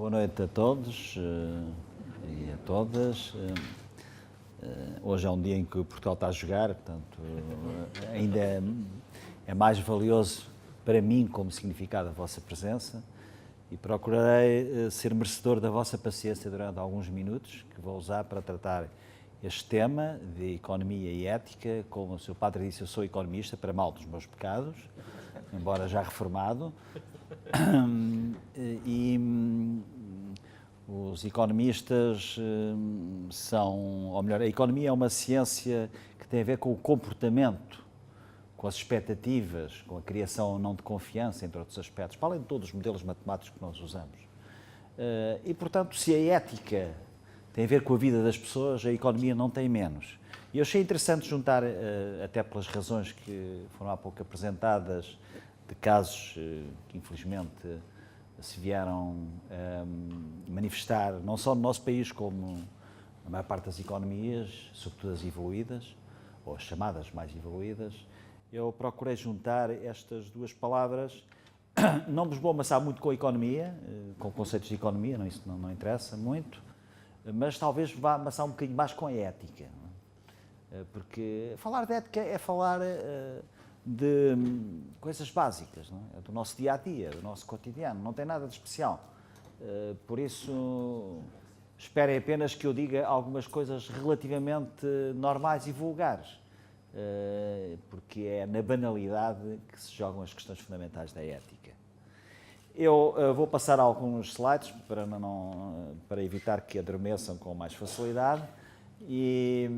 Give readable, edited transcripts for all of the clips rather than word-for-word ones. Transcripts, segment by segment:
Boa noite a todos e a todas. Hoje é um dia em que Portugal está a jogar, portanto, ainda é mais valioso para mim como significado a vossa presença e procurarei ser merecedor da vossa paciência durante alguns minutos, que vou usar para tratar este tema de economia e ética. Como o Sr. Padre disse, eu sou economista, para mal dos meus pecados, embora já reformado. E os economistas são, ou melhor, a economia é uma ciência que tem a ver com o comportamento, com as expectativas, com a criação ou não de confiança, entre outros aspectos, para além de todos os modelos matemáticos que nós usamos. E, portanto, se a ética tem a ver com a vida das pessoas, a economia não tem menos. E eu achei interessante juntar, até pelas razões que foram há pouco apresentadas, de casos que infelizmente se vieram manifestar, não só no nosso país, como na maior parte das economias, sobretudo as evoluídas, ou as chamadas mais evoluídas. Eu procurei juntar estas duas palavras. Não vos vou amassar muito com a economia, com conceitos de economia, não, isso não interessa muito, mas talvez vá amassar um bocadinho mais com a ética. Porque falar de ética é falar de coisas básicas, não é? Do nosso dia-a-dia, do nosso cotidiano, não tem nada de especial. Por isso, esperem apenas que eu diga algumas coisas relativamente normais e vulgares, porque é na banalidade que se jogam as questões fundamentais da ética. Eu vou passar alguns slides para evitar que adormeçam com mais facilidade. E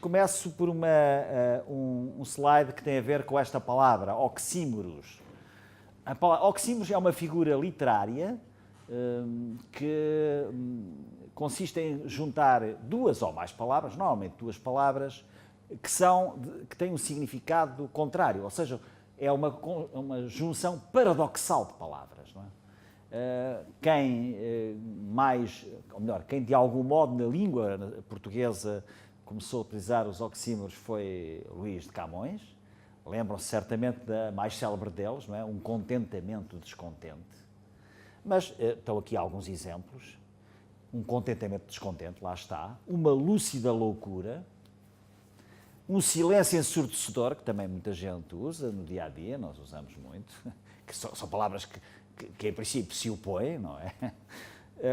começo por um slide que tem a ver com esta palavra, oxímoros. A palavra oxímoros é uma figura literária que consiste em juntar duas ou mais palavras, normalmente duas palavras, que têm um significado contrário, ou seja, é uma junção paradoxal de palavras, não é? Quem de algum modo na língua portuguesa começou a utilizar os oxímoros foi Luís de Camões. Lembram-se certamente da mais célebre deles, não é? Um contentamento descontente. Mas estão aqui alguns exemplos. Um contentamento descontente, lá está. Uma lúcida loucura. Um silêncio ensurdecedor, que também muita gente usa no dia-a-dia, nós usamos muito, que são palavras que em princípio se opõem, não é?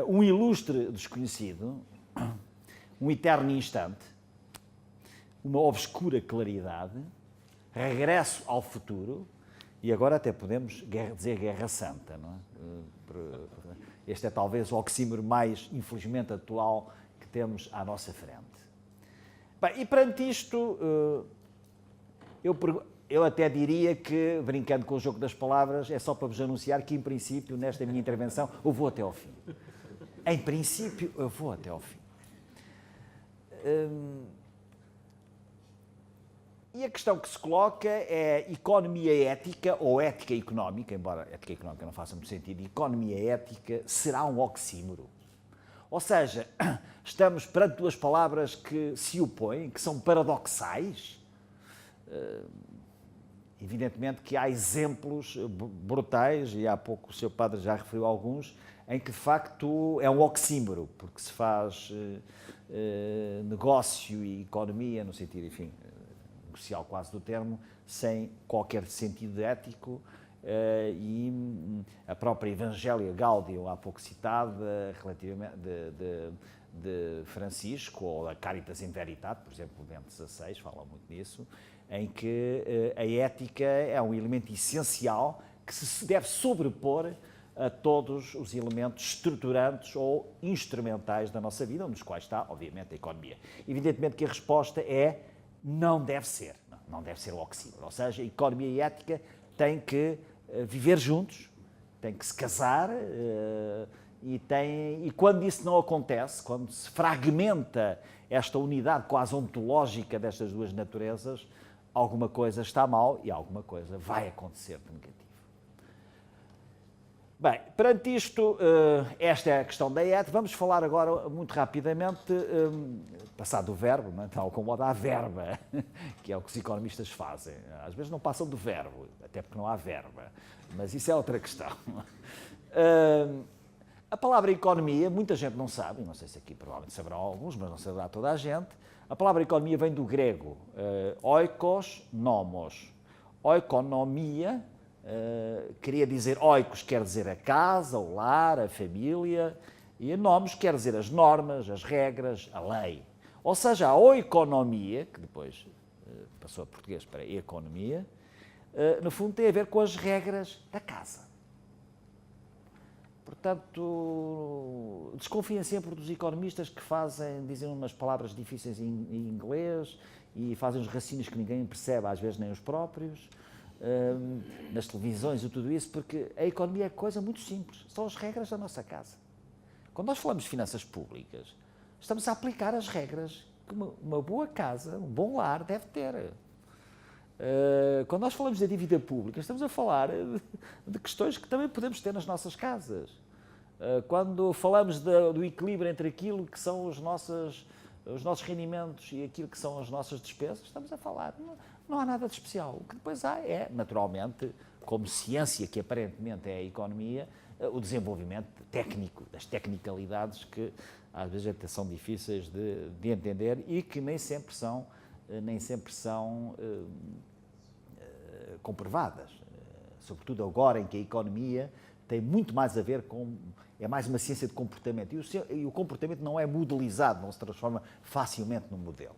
Um ilustre desconhecido, um eterno instante, uma obscura claridade, regresso ao futuro, e agora até podemos dizer Guerra Santa, não é? Este é talvez o oxímoro mais, infelizmente, atual que temos à nossa frente. Bem, e perante isto, eu até diria que, brincando com o jogo das palavras, é só para vos anunciar que, em princípio, nesta minha intervenção, eu vou até ao fim. Em princípio, eu vou até ao fim. E a questão que se coloca é economia ética ou ética económica, embora ética económica não faça muito sentido, economia ética será um oxímoro. Ou seja, estamos perante duas palavras que se opõem, que são paradoxais. Evidentemente que há exemplos brutais, e há pouco o Sr. Padre já referiu alguns, em que de facto é um oxímoro, porque se faz negócio e economia, no sentido, enfim, negocial quase do termo, sem qualquer sentido ético, e a própria Evangelia Gaudium, há pouco citada, relativamente de Francisco, ou a Caritas in Veritate, por exemplo, o Bento XVI fala muito nisso, em que a ética é um elemento essencial que se deve sobrepor a todos os elementos estruturantes ou instrumentais da nossa vida, nos quais está, obviamente, a economia. Evidentemente que a resposta é não deve ser o oxímoro, ou seja, a economia e a ética têm que viver juntos, têm que se casar, e quando isso não acontece, quando se fragmenta esta unidade quase ontológica destas duas naturezas, alguma coisa está mal e alguma coisa vai acontecer de negativo. Bem, perante isto, esta é a questão da ética. Vamos falar agora, muito rapidamente, passar do verbo, tal como a verba, que é o que os economistas fazem. Às vezes não passam do verbo, até porque não há verba, mas isso é outra questão. A palavra economia, muita gente não sabe, não sei se aqui provavelmente saberão alguns, mas não saberá toda a gente. A palavra economia vem do grego oikos, nomos. Oikonomia queria dizer, oikos quer dizer a casa, o lar, a família, e nomos quer dizer as normas, as regras, a lei. Ou seja, a oikonomia, que depois passou a português para economia, no fundo tem a ver com as regras da casa. Portanto, desconfiem sempre dos economistas que dizem umas palavras difíceis em inglês e fazem uns raciocínios que ninguém percebe, às vezes nem os próprios, nas televisões e tudo isso, porque a economia é coisa muito simples, são as regras da nossa casa. Quando nós falamos de finanças públicas, estamos a aplicar as regras que uma boa casa, um bom lar deve ter. Quando nós falamos da dívida pública, estamos a falar de questões que também podemos ter nas nossas casas. Quando falamos do equilíbrio entre aquilo que são os nossos rendimentos e aquilo que são as nossas despesas, estamos a falar, não há nada de especial. O que depois há é, naturalmente, como ciência que aparentemente é a economia, o desenvolvimento técnico, das tecnicalidades que às vezes até são difíceis de entender e que nem sempre são comprovadas, sobretudo agora em que a economia tem muito mais a ver com, é mais uma ciência de comportamento e o comportamento não é modelizado, não se transforma facilmente num modelo.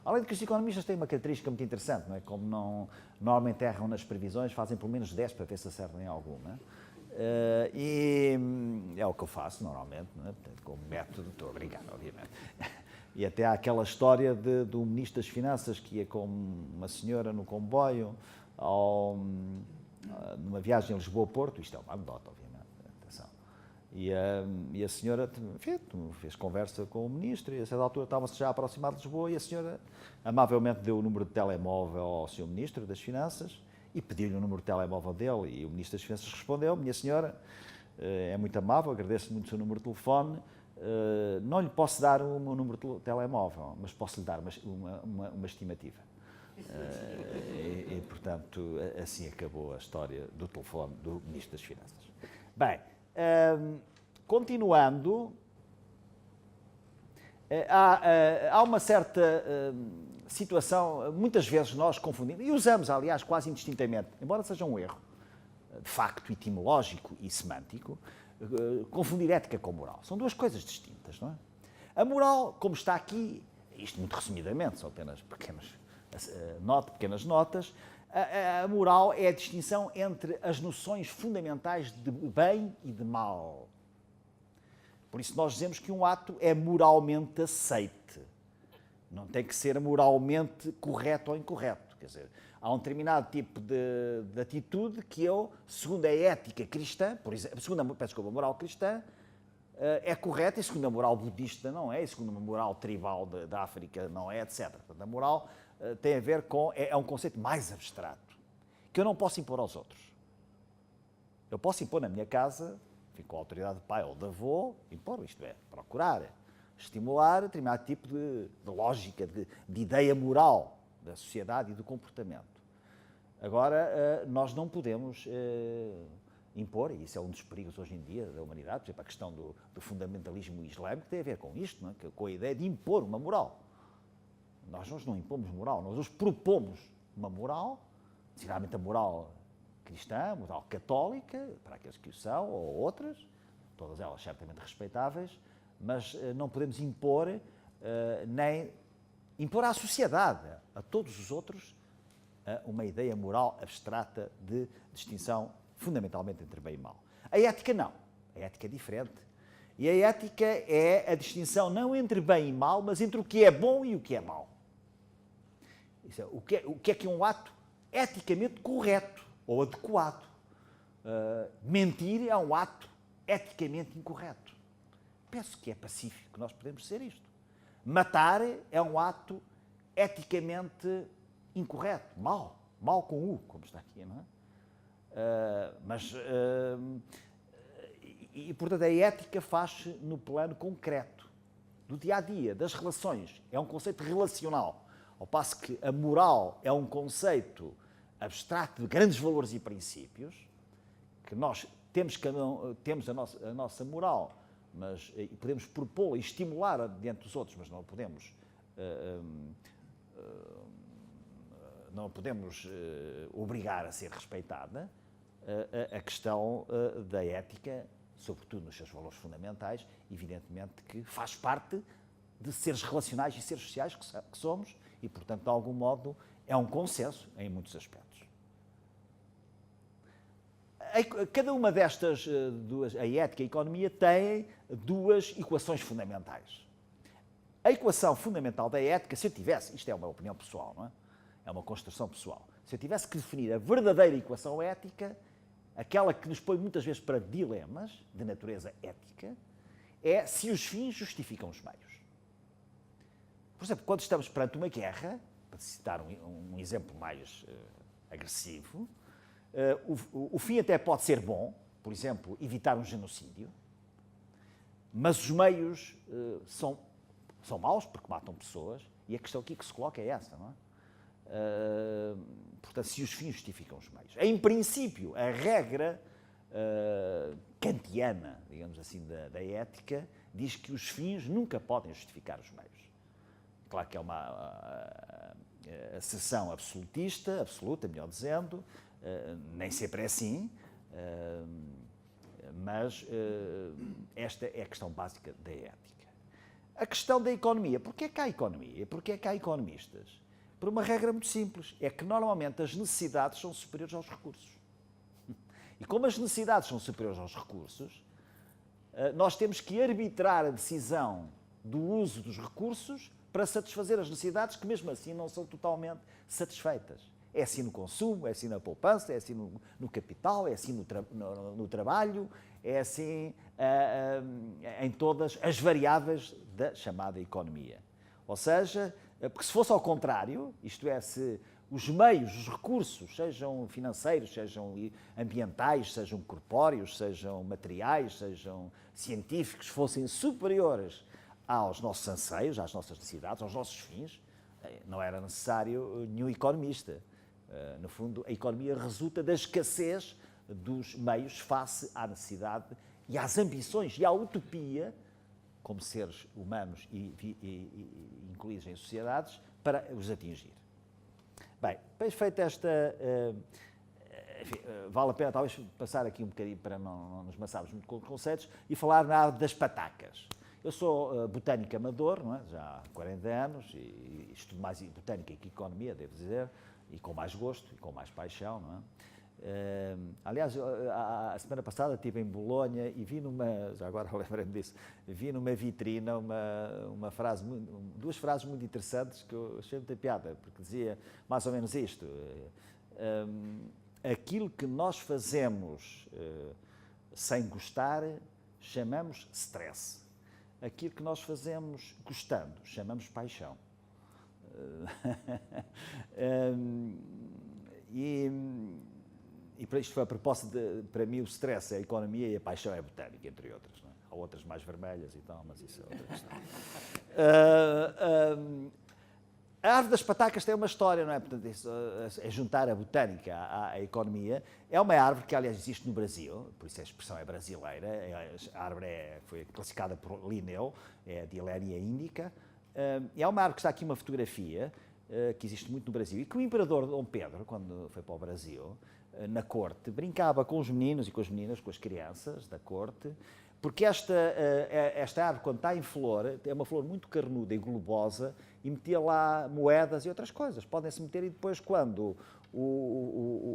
Além de que os economistas têm uma característica muito interessante, não é? Como normalmente erram nas previsões, fazem pelo menos 10 para ver se acertam em alguma. E é o que eu faço normalmente, não é? Portanto, como método, estou a brincar, obviamente. E até há aquela história do Ministro das Finanças que ia com uma senhora no comboio numa viagem a Lisboa-Porto, isto é uma anedota, obviamente, atenção. E a senhora fez conversa com o Ministro e a certa altura estava-se já a aproximar de Lisboa e a senhora amavelmente deu o número de telemóvel ao Sr. Ministro das Finanças e pediu-lhe o número de telemóvel dele e o Ministro das Finanças respondeu, minha senhora, é muito amável, agradeço muito o seu número de telefone, não lhe posso dar o meu número de telemóvel, mas posso lhe dar uma estimativa. E, portanto, assim acabou a história do telefone do Ministro das Finanças. Bem, continuando, há uma certa situação, muitas vezes nós confundimos, e usamos, aliás, quase indistintamente, embora seja um erro, de facto etimológico e semântico, confundir ética com moral. São duas coisas distintas, não é? A moral, como está aqui, isto muito resumidamente, são apenas pequenas notas, a moral é a distinção entre as noções fundamentais de bem e de mal. Por isso nós dizemos que um ato é moralmente aceite. Não tem que ser moralmente correto ou incorreto. Quer dizer, há um determinado tipo de atitude que eu, segundo a ética cristã, por exemplo, segundo a moral cristã, é correta, e segundo a moral budista não é, e segundo a moral tribal da África não é, etc. Portanto, a moral tem a ver com, é um conceito mais abstrato, que eu não posso impor aos outros. Eu posso impor na minha casa, enfim, com a autoridade do pai ou do avô, impor, isto é, procurar, estimular determinado tipo de lógica, de ideia moral da sociedade e do comportamento. Agora, nós não podemos impor, e isso é um dos perigos hoje em dia da humanidade, por exemplo, a questão do fundamentalismo islâmico tem a ver com isto, não é? Com a ideia de impor uma moral. Nós não impomos moral, nós nos propomos uma moral, geralmente a moral cristã, a moral católica, para aqueles que o são, ou outras, todas elas certamente respeitáveis, mas não podemos impor, nem impor à sociedade, a todos os outros, uma ideia moral abstrata de distinção fundamentalmente entre bem e mal. A ética não, a ética é diferente. E a ética é a distinção não entre bem e mal, mas entre o que é bom e o que é mau. Isso é, o que é um ato eticamente correto ou adequado. Mentir é um ato eticamente incorreto. Penso que é pacífico, nós podemos ser isto. Matar é um ato eticamente incorreto, mal com U, como está aqui, não é? Portanto, a ética faz-se no plano concreto, do dia-a-dia, das relações. É um conceito relacional. Ao passo que a moral é um conceito abstrato de grandes valores e princípios, que nós temos a nossa moral, mas podemos propô-la e estimulá-la diante dos outros, mas não podemos obrigar a ser respeitada. A questão da ética, sobretudo nos seus valores fundamentais, evidentemente que faz parte de seres relacionais e seres sociais que somos e, portanto, de algum modo, é um consenso em muitos aspectos. Cada uma destas duas, a ética e a economia, tem duas equações fundamentais. A equação fundamental da ética, se eu tivesse, isto é uma opinião pessoal, não é? É uma construção pessoal. Se eu tivesse que definir a verdadeira equação ética, aquela que nos põe muitas vezes para dilemas de natureza ética, é se os fins justificam os meios. Por exemplo, quando estamos perante uma guerra, para citar um exemplo mais agressivo, o fim até pode ser bom, por exemplo, evitar um genocídio, mas os meios são maus porque matam pessoas, e a questão aqui que se coloca é essa, não é? Portanto, se os fins justificam os meios. Em princípio, a regra kantiana, digamos assim, da ética, diz que os fins nunca podem justificar os meios. Claro que é uma acessão absoluta, melhor dizendo, nem sempre é assim, mas esta é a questão básica da ética. A questão da economia. Porquê é que há economia? Porquê é que há economistas? Por uma regra muito simples, é que normalmente as necessidades são superiores aos recursos. E como as necessidades são superiores aos recursos, nós temos que arbitrar a decisão do uso dos recursos para satisfazer as necessidades que mesmo assim não são totalmente satisfeitas. É assim no consumo, é assim na poupança, é assim no capital, é assim no trabalho, é assim em todas as variáveis da chamada economia. Ou seja, porque se fosse ao contrário, isto é, se os meios, os recursos, sejam financeiros, sejam ambientais, sejam corpóreos, sejam materiais, sejam científicos, fossem superiores aos nossos anseios, às nossas necessidades, aos nossos fins, não era necessário nenhum economista. No fundo, a economia resulta da escassez dos meios face à necessidade e às ambições e à utopia, como seres humanos incluídos em sociedades, para os atingir. Bem, depois feita esta... enfim, vale a pena talvez passar aqui um bocadinho para não nos maçarmos muito com conceitos e falar na área das patacas. Eu sou botânico amador, não é? Já há 40 anos, e estudo mais botânica que economia, devo dizer, e com mais gosto, e com mais paixão, não é? Aliás, a semana passada estive em Bolonha e vi já agora lembrei-me disso, vi numa vitrina duas frases muito interessantes que eu achei muita piada, porque dizia mais ou menos isto: aquilo que nós fazemos sem gostar chamamos stress, aquilo que nós fazemos gostando chamamos paixão. E para isto foi a proposta para mim, o stress é a economia e a paixão é a botânica, entre outras. Não é? Há outras mais vermelhas e tal, mas isso é outra questão. A árvore das patacas tem uma história, não é? Portanto, isso é juntar a botânica à economia. É uma árvore que, aliás, existe no Brasil, por isso a expressão é brasileira. A árvore foi classificada por Linneu, é a Dilenia indica. É uma árvore que está aqui uma fotografia, que existe muito no Brasil, e que o imperador Dom Pedro, quando foi para o Brasil, na corte, brincava com os meninos e com as meninas, com as crianças da corte, porque esta árvore, quando está em flor, é uma flor muito carnuda e globosa, e metia lá moedas e outras coisas. Podem-se meter e depois, quando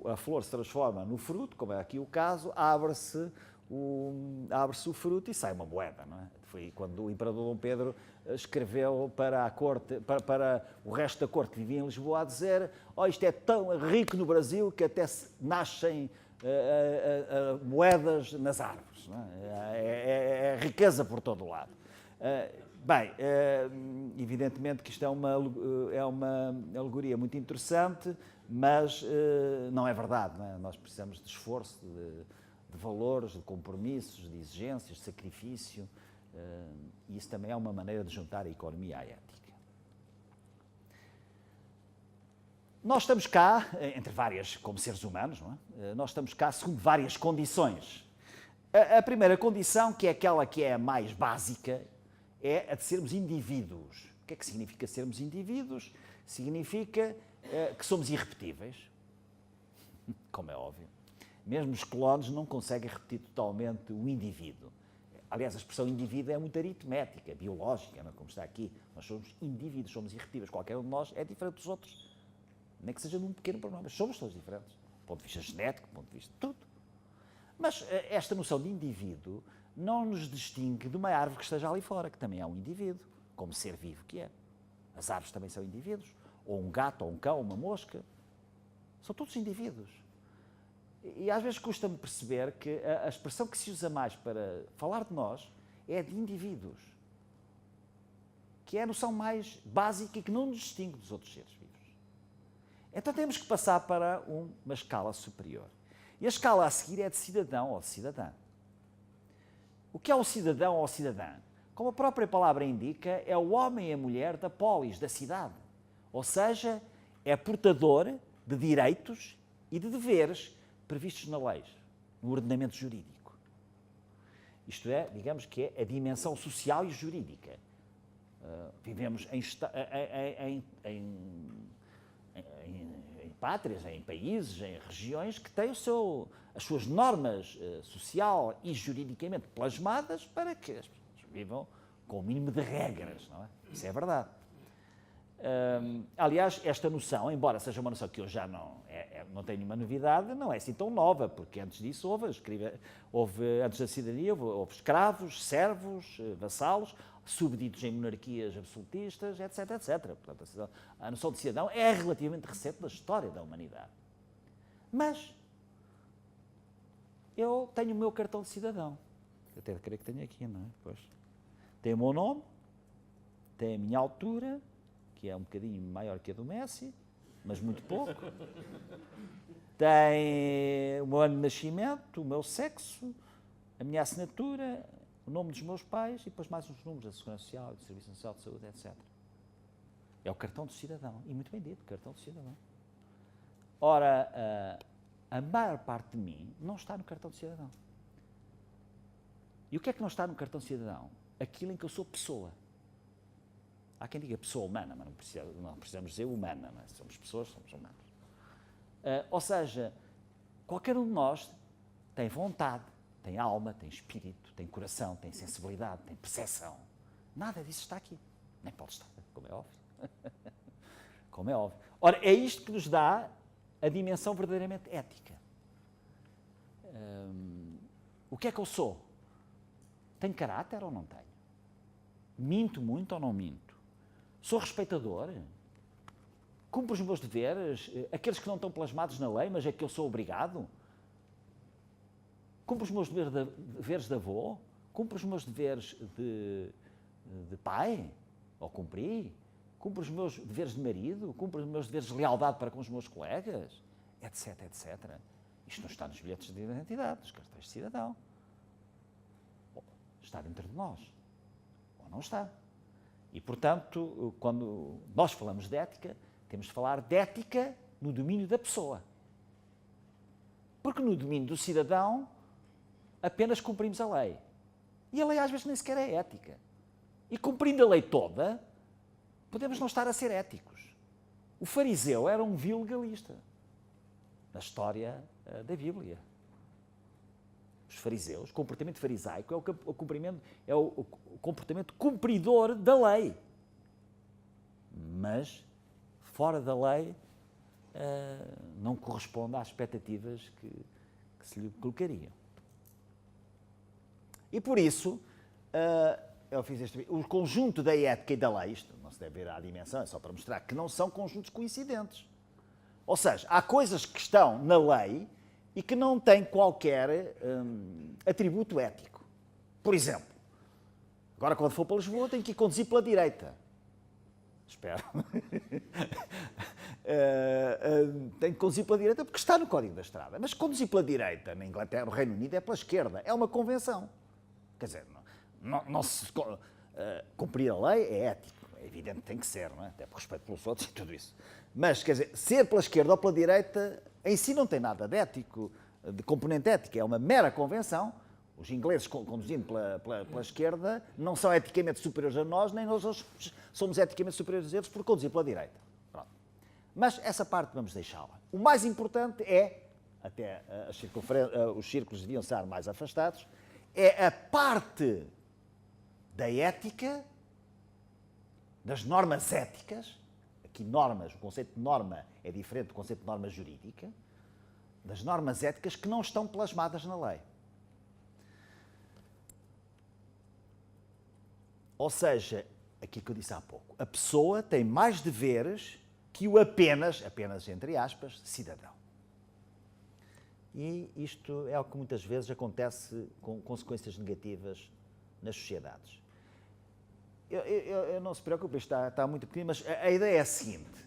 a flor se transforma no fruto, como é aqui o caso, abre-se o fruto e sai uma moeda, não é? Foi quando o imperador Dom Pedro escreveu para a corte, para o resto da corte que vivia em Lisboa, a dizer: isto é tão rico no Brasil que até nascem moedas nas árvores. Não é? É riqueza por todo o lado. Bem, evidentemente que isto é uma alegoria muito interessante, mas não é verdade. Não é? Nós precisamos de esforço, de valores, de compromissos, de exigências, de sacrifício, e isso também é uma maneira de juntar a economia à ética. Nós estamos cá, entre várias, como seres humanos, não é? Nós estamos cá segundo várias condições. A primeira condição, que é aquela que é a mais básica, é a de sermos indivíduos. O que é que significa sermos indivíduos? Significa que somos irrepetíveis, como é óbvio. Mesmo os clones não conseguem repetir totalmente o indivíduo. Aliás, a expressão indivíduo é muito aritmética, biológica, não é? Como está aqui. Nós somos indivíduos, somos irrepetíveis. Qualquer um de nós é diferente dos outros. Nem que seja num pequeno problema, mas somos todos diferentes. Do ponto de vista genético, do ponto de vista de tudo. Mas esta noção de indivíduo não nos distingue de uma árvore que esteja ali fora, que também é um indivíduo, como ser vivo que é. As árvores também são indivíduos. Ou um gato, ou um cão, ou uma mosca. São todos indivíduos. E às vezes custa-me perceber que a expressão que se usa mais para falar de nós é de indivíduos. Que é a noção mais básica e que não nos distingue dos outros seres vivos. Então temos que passar para uma escala superior. E a escala a seguir é de cidadão ou de cidadã. O que é o cidadão ou cidadã? Como a própria palavra indica, é o homem e a mulher da polis, da cidade. Ou seja, é portador de direitos e de deveres previstos na lei, no ordenamento jurídico. Isto é, digamos que é a dimensão social e jurídica. Vivemos em pátrias, em países, em regiões que têm as suas normas social e juridicamente plasmadas para que as pessoas vivam com o mínimo de regras, não é? Isso é verdade. Aliás, esta noção, embora seja uma noção que eu já não tenho nenhuma novidade, não é assim tão nova, porque antes disso antes da cidadania, houve escravos, servos, vassalos, subditos em monarquias absolutistas, etc, etc. Portanto, a noção de cidadão é relativamente recente na história da humanidade. Mas eu tenho o meu cartão de cidadão. Eu até creio que tenho aqui, não é? Pois. Tem o meu nome, tem a minha altura, que é um bocadinho maior que a do Messi, mas muito pouco. Tem o meu ano de nascimento, o meu sexo, a minha assinatura, o nome dos meus pais e depois mais uns números da Segurança Social, do Serviço Nacional de Saúde, etc. É o cartão de cidadão. E muito bem dito, cartão de cidadão. Ora, a maior parte de mim não está no cartão de cidadão. E o que é que não está no cartão de cidadão? Aquilo em que eu sou pessoa. Há quem diga pessoa humana, mas não precisamos dizer humana, não é? Somos pessoas, somos humanos. Ou seja, qualquer um de nós tem vontade, tem alma, tem espírito, tem coração, tem sensibilidade, tem percepção. Nada disso está aqui. Nem pode estar, como é óbvio. Como é óbvio. Ora, é isto que nos dá a dimensão verdadeiramente ética. O que é que eu sou? Tenho caráter ou não tenho? Minto muito ou não minto? Sou respeitador? Cumpro os meus deveres? Aqueles que não estão plasmados na lei, mas é que eu sou obrigado? Cumpro os meus deveres de avô? Cumpro os meus deveres de pai? Ou cumpri? Cumpro os meus deveres de marido? Cumpro os meus deveres de lealdade para com os meus colegas? Etc, etc. Isto não está nos bilhetes de identidade, nos cartões de cidadão. Está dentro de nós. Ou não está. E, portanto, quando nós falamos de ética, temos de falar de ética no domínio da pessoa. Porque no domínio do cidadão apenas cumprimos a lei. E a lei às vezes nem sequer é ética. E cumprindo a lei toda, podemos não estar a ser éticos. O fariseu era um vil legalista na história da Bíblia. Os fariseus, o comportamento farisaico é o comportamento cumpridor da lei. Mas, fora da lei, não corresponde às expectativas que se lhe colocariam. E por isso, eu fiz o conjunto da ética e da lei, isto não se deve ver à dimensão, é só para mostrar que não são conjuntos coincidentes. Ou seja, há coisas que estão na lei e que não têm qualquer atributo ético. Por exemplo, agora quando for para Lisboa tenho que ir conduzir pela direita. Espero. Tenho que conduzir pela direita porque está no Código da Estrada. Mas conduzir pela direita na Inglaterra, no Reino Unido, é pela esquerda. É uma convenção. Quer dizer, cumprir a lei é ético. é evidente que tem que ser, não é? Até por respeito pelos outros e tudo isso. Mas, quer dizer, ser pela esquerda ou pela direita, em si não tem nada de ético, de componente ético, é uma mera convenção. Os ingleses, conduzindo pela esquerda, não são eticamente superiores a nós, nem nós somos eticamente superiores a eles por conduzir pela direita. Pronto. Mas essa parte vamos deixá-la. O mais importante é, até os círculos deviam estar mais afastados, é a parte da ética, das normas éticas. Aqui normas, o conceito de norma é diferente do conceito de norma jurídica, das normas éticas que não estão plasmadas na lei. Ou seja, aquilo que eu disse há pouco, a pessoa tem mais deveres que o apenas entre aspas, cidadão. E isto é o que muitas vezes acontece com consequências negativas nas sociedades. Eu não se preocupe, isto está muito pequeno, mas a ideia é a seguinte.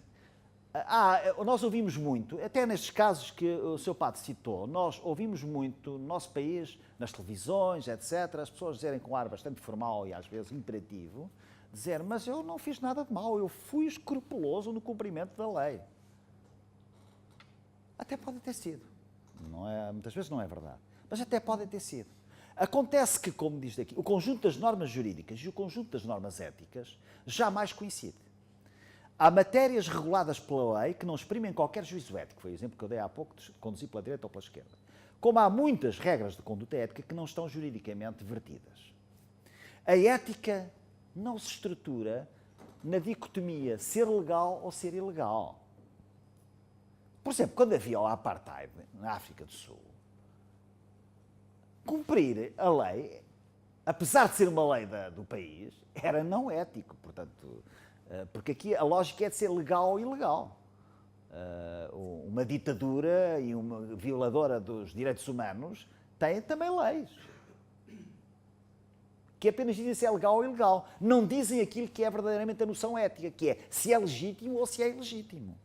Nós ouvimos muito, até nestes casos que o Sr. Pato citou, nós ouvimos muito no nosso país, nas televisões, etc., as pessoas dizerem com um ar bastante formal e às vezes imperativo, dizer, mas eu não fiz nada de mal, eu fui escrupuloso no cumprimento da lei. Até pode ter sido. Não é, muitas vezes não é verdade, mas até pode ter sido. Acontece que, como diz daqui, o conjunto das normas jurídicas e o conjunto das normas éticas jamais coincide. Há matérias reguladas pela lei que não exprimem qualquer juízo ético, foi o exemplo que eu dei há pouco de conduzir pela direita ou pela esquerda. Como há muitas regras de conduta ética que não estão juridicamente vertidas. A ética não se estrutura na dicotomia ser legal ou ser ilegal. Por exemplo, quando havia o apartheid na África do Sul, cumprir a lei, apesar de ser uma lei do país, era não ético. Portanto, porque aqui a lógica é de ser legal ou ilegal. Uma ditadura e uma violadora dos direitos humanos têm também leis que apenas dizem se é legal ou ilegal. Não dizem aquilo que é verdadeiramente a noção ética, que é se é legítimo ou se é ilegítimo.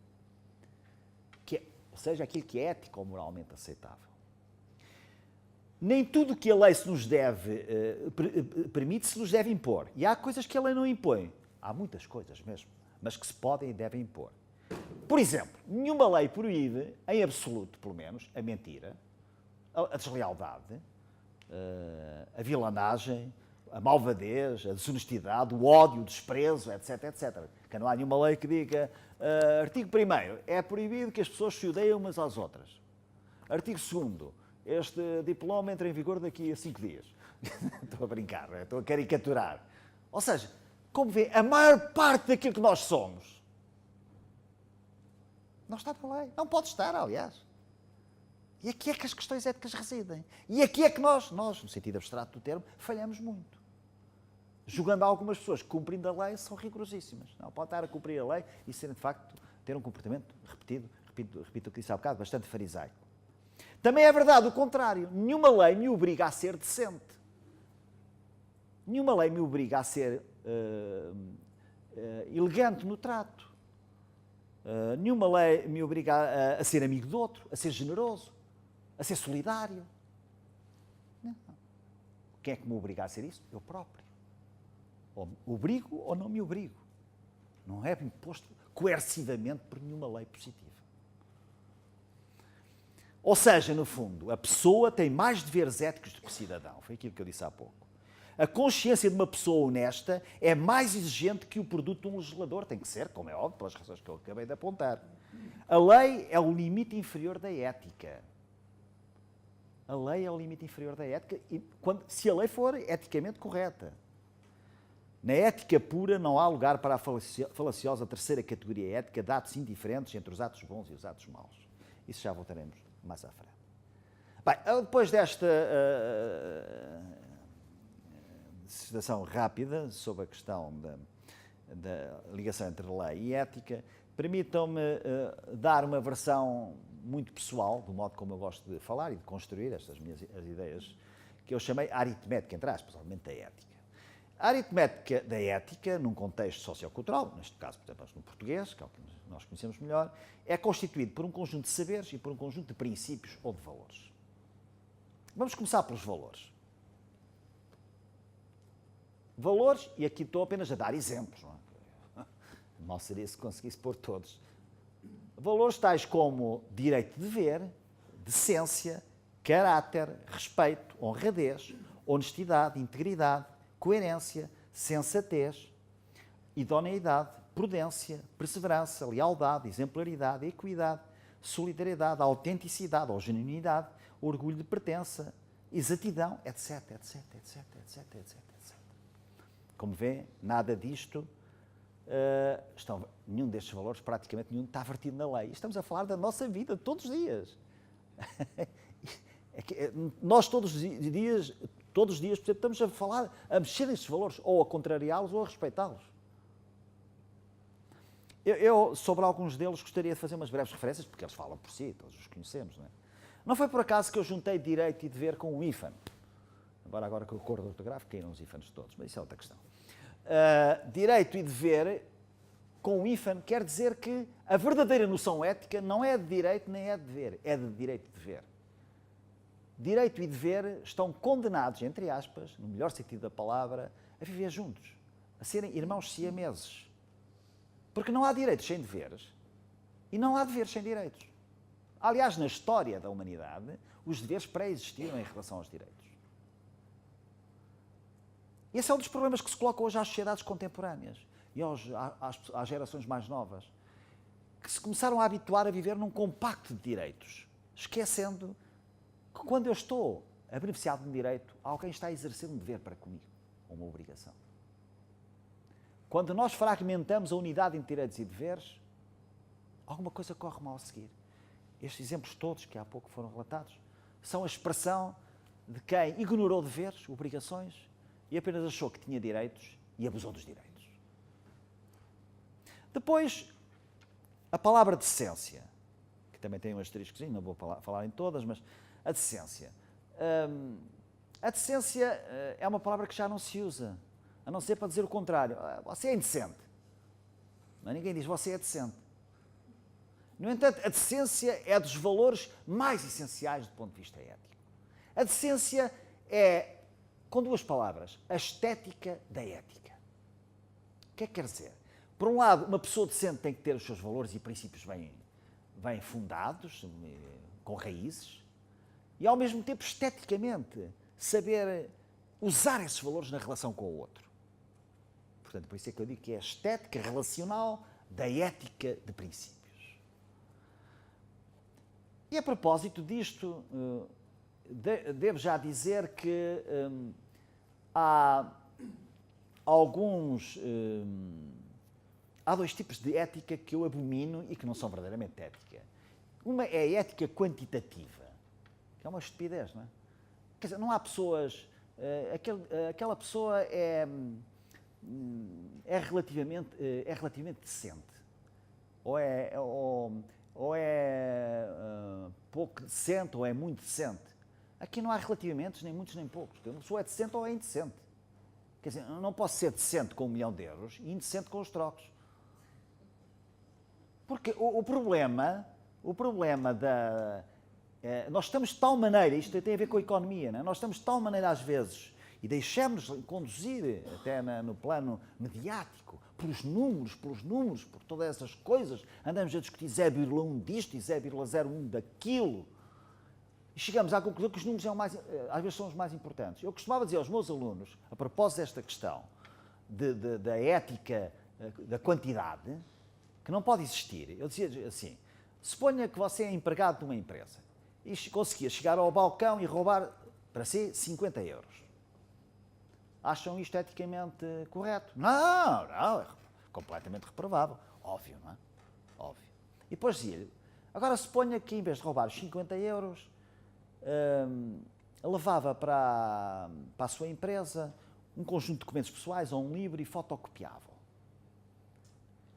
Ou seja, aquilo que é ético ou moralmente aceitável. Nem tudo que a lei se nos deve permite se nos deve impor. E há coisas que a lei não impõe. Há muitas coisas mesmo, mas que se podem e devem impor. Por exemplo, nenhuma lei proíbe, em absoluto pelo menos, a mentira, a deslealdade, a vilanagem, a malvadez, a desonestidade, o ódio, o desprezo, etc, etc. Que não há nenhuma lei que diga, artigo 1º, é proibido que as pessoas se odeiem umas às outras. Artigo 2º, este diploma entra em vigor daqui a 5 dias. Estou a brincar, estou a caricaturar. Ou seja, como vê, a maior parte daquilo que nós somos não está na lei. Não pode estar, aliás. E aqui é que as questões éticas residem. E aqui é que nós, no sentido abstrato do termo, falhamos muito. Julgando algumas pessoas que, cumprindo a lei, são rigorosíssimas. Não pode estar a cumprir a lei e serem, de facto, ter um comportamento, repito o que disse há bocado, bastante farisaico. Também é verdade o contrário. Nenhuma lei me obriga a ser decente. Nenhuma lei me obriga a ser elegante no trato. Nenhuma lei me obriga a ser amigo do outro, a ser generoso, a ser solidário. Não. Quem é que me obriga a ser isso? Eu próprio. Ou me obrigo ou não me obrigo. Não é imposto coercivamente por nenhuma lei positiva. Ou seja, no fundo, a pessoa tem mais deveres éticos do que o cidadão. Foi aquilo que eu disse há pouco. A consciência de uma pessoa honesta é mais exigente que o produto de um legislador. Tem que ser, como é óbvio, pelas razões que eu acabei de apontar. A lei é o limite inferior da ética. A lei é o limite inferior da ética se a lei for eticamente correta. Na ética pura não há lugar para a falaciosa terceira categoria ética de atos indiferentes entre os atos bons e os atos maus. Isso já voltaremos mais à frente. Bem, depois desta dissertação rápida sobre a questão da ligação entre lei e ética, permitam-me dar uma versão muito pessoal, do modo como eu gosto de falar e de construir estas minhas as ideias, que eu chamei aritmética, entre aspas, obviamente, da ética. A aritmética da ética, num contexto sociocultural, neste caso, por exemplo, no português, que é o que nós conhecemos melhor, é constituído por um conjunto de saberes e por um conjunto de princípios ou de valores. Vamos começar pelos valores. Valores, e aqui estou apenas a dar exemplos, não é? Mal seria se conseguisse pôr todos. Valores tais como direito de dever, decência, caráter, respeito, honradez, honestidade, integridade, coerência, sensatez, idoneidade, prudência, perseverança, lealdade, exemplaridade, equidade, solidariedade, autenticidade ou genuinidade, orgulho de pertença, exatidão, etc, etc, etc, etc, etc, etc. Como vê, nada disto, nenhum destes valores, praticamente nenhum, está vertido na lei. Estamos a falar da nossa vida, todos os dias. Nós todos os dias, portanto, estamos a falar, a mexer nestes valores, ou a contrariá-los ou a respeitá-los. Eu, sobre alguns deles, gostaria de fazer umas breves referências, porque eles falam por si, todos os conhecemos, não é? Não foi por acaso que eu juntei direito e dever com um hífen. Agora com o acordo ortográfico caíram os hífenes todos, mas isso é outra questão. Direito e dever com o hífen quer dizer que a verdadeira noção ética não é de direito nem é de dever, é de direito e dever. Direito e dever estão condenados, entre aspas, no melhor sentido da palavra, a viver juntos, a serem irmãos siameses. Porque não há direitos sem deveres e não há deveres sem direitos. Aliás, na história da humanidade, os deveres pré-existiram em relação aos direitos. Esse é um dos problemas que se coloca hoje às sociedades contemporâneas e às gerações mais novas, que se começaram a habituar a viver num compacto de direitos, esquecendo que quando eu estou a beneficiar de um direito, alguém está a exercer um dever para comigo, uma obrigação. Quando nós fragmentamos a unidade entre direitos e deveres, alguma coisa corre mal a seguir. Estes exemplos todos que há pouco foram relatados são a expressão de quem ignorou deveres, obrigações, e apenas achou que tinha direitos e abusou dos direitos. Depois, a palavra decência, que também tem um asteriscozinho, não vou falar em todas, mas a decência. A decência é uma palavra que já não se usa, a não ser para dizer o contrário. Você é indecente. Não, ninguém diz você é decente. No entanto, a decência é dos valores mais essenciais do ponto de vista ético. A decência é, com duas palavras, a estética da ética. O que é que quer dizer? Por um lado, uma pessoa decente tem que ter os seus valores e princípios bem fundados, com raízes, e ao mesmo tempo, esteticamente, saber usar esses valores na relação com o outro. Portanto, por isso é que eu digo que é a estética relacional da ética de princípios. E a propósito disto, devo já dizer que há dois tipos de ética que eu abomino e que não são verdadeiramente ética. Uma é a ética quantitativa, que é uma estupidez, não é? Quer dizer, não há pessoas... aquela pessoa é relativamente decente. Ou é pouco decente, ou é muito decente. Aqui não há relativamentos, nem muitos nem poucos. Uma pessoa é decente ou é indecente. Quer dizer, eu não posso ser decente com 1 milhão de euros e indecente com os trocos. Porque o problema nós estamos de tal maneira, isto tem a ver com a economia, não é? Nós estamos de tal maneira às vezes, e deixamos-nos conduzir até no plano mediático, pelos números, por todas essas coisas, andamos a discutir 0,1 disto e 0,01 daquilo, e chegamos à conclusão que os números às vezes são os mais importantes. Eu costumava dizer aos meus alunos, a propósito desta questão da ética da quantidade, que não pode existir. Eu dizia assim, suponha que você é empregado de uma empresa e conseguia chegar ao balcão e roubar para si 50 euros. Acham isto eticamente correto? Não, é completamente reprovável. Óbvio, não é? Óbvio. E depois dizia-lhe, agora suponha que em vez de roubar os 50 euros, levava para a sua empresa um conjunto de documentos pessoais ou um livro e fotocopiava.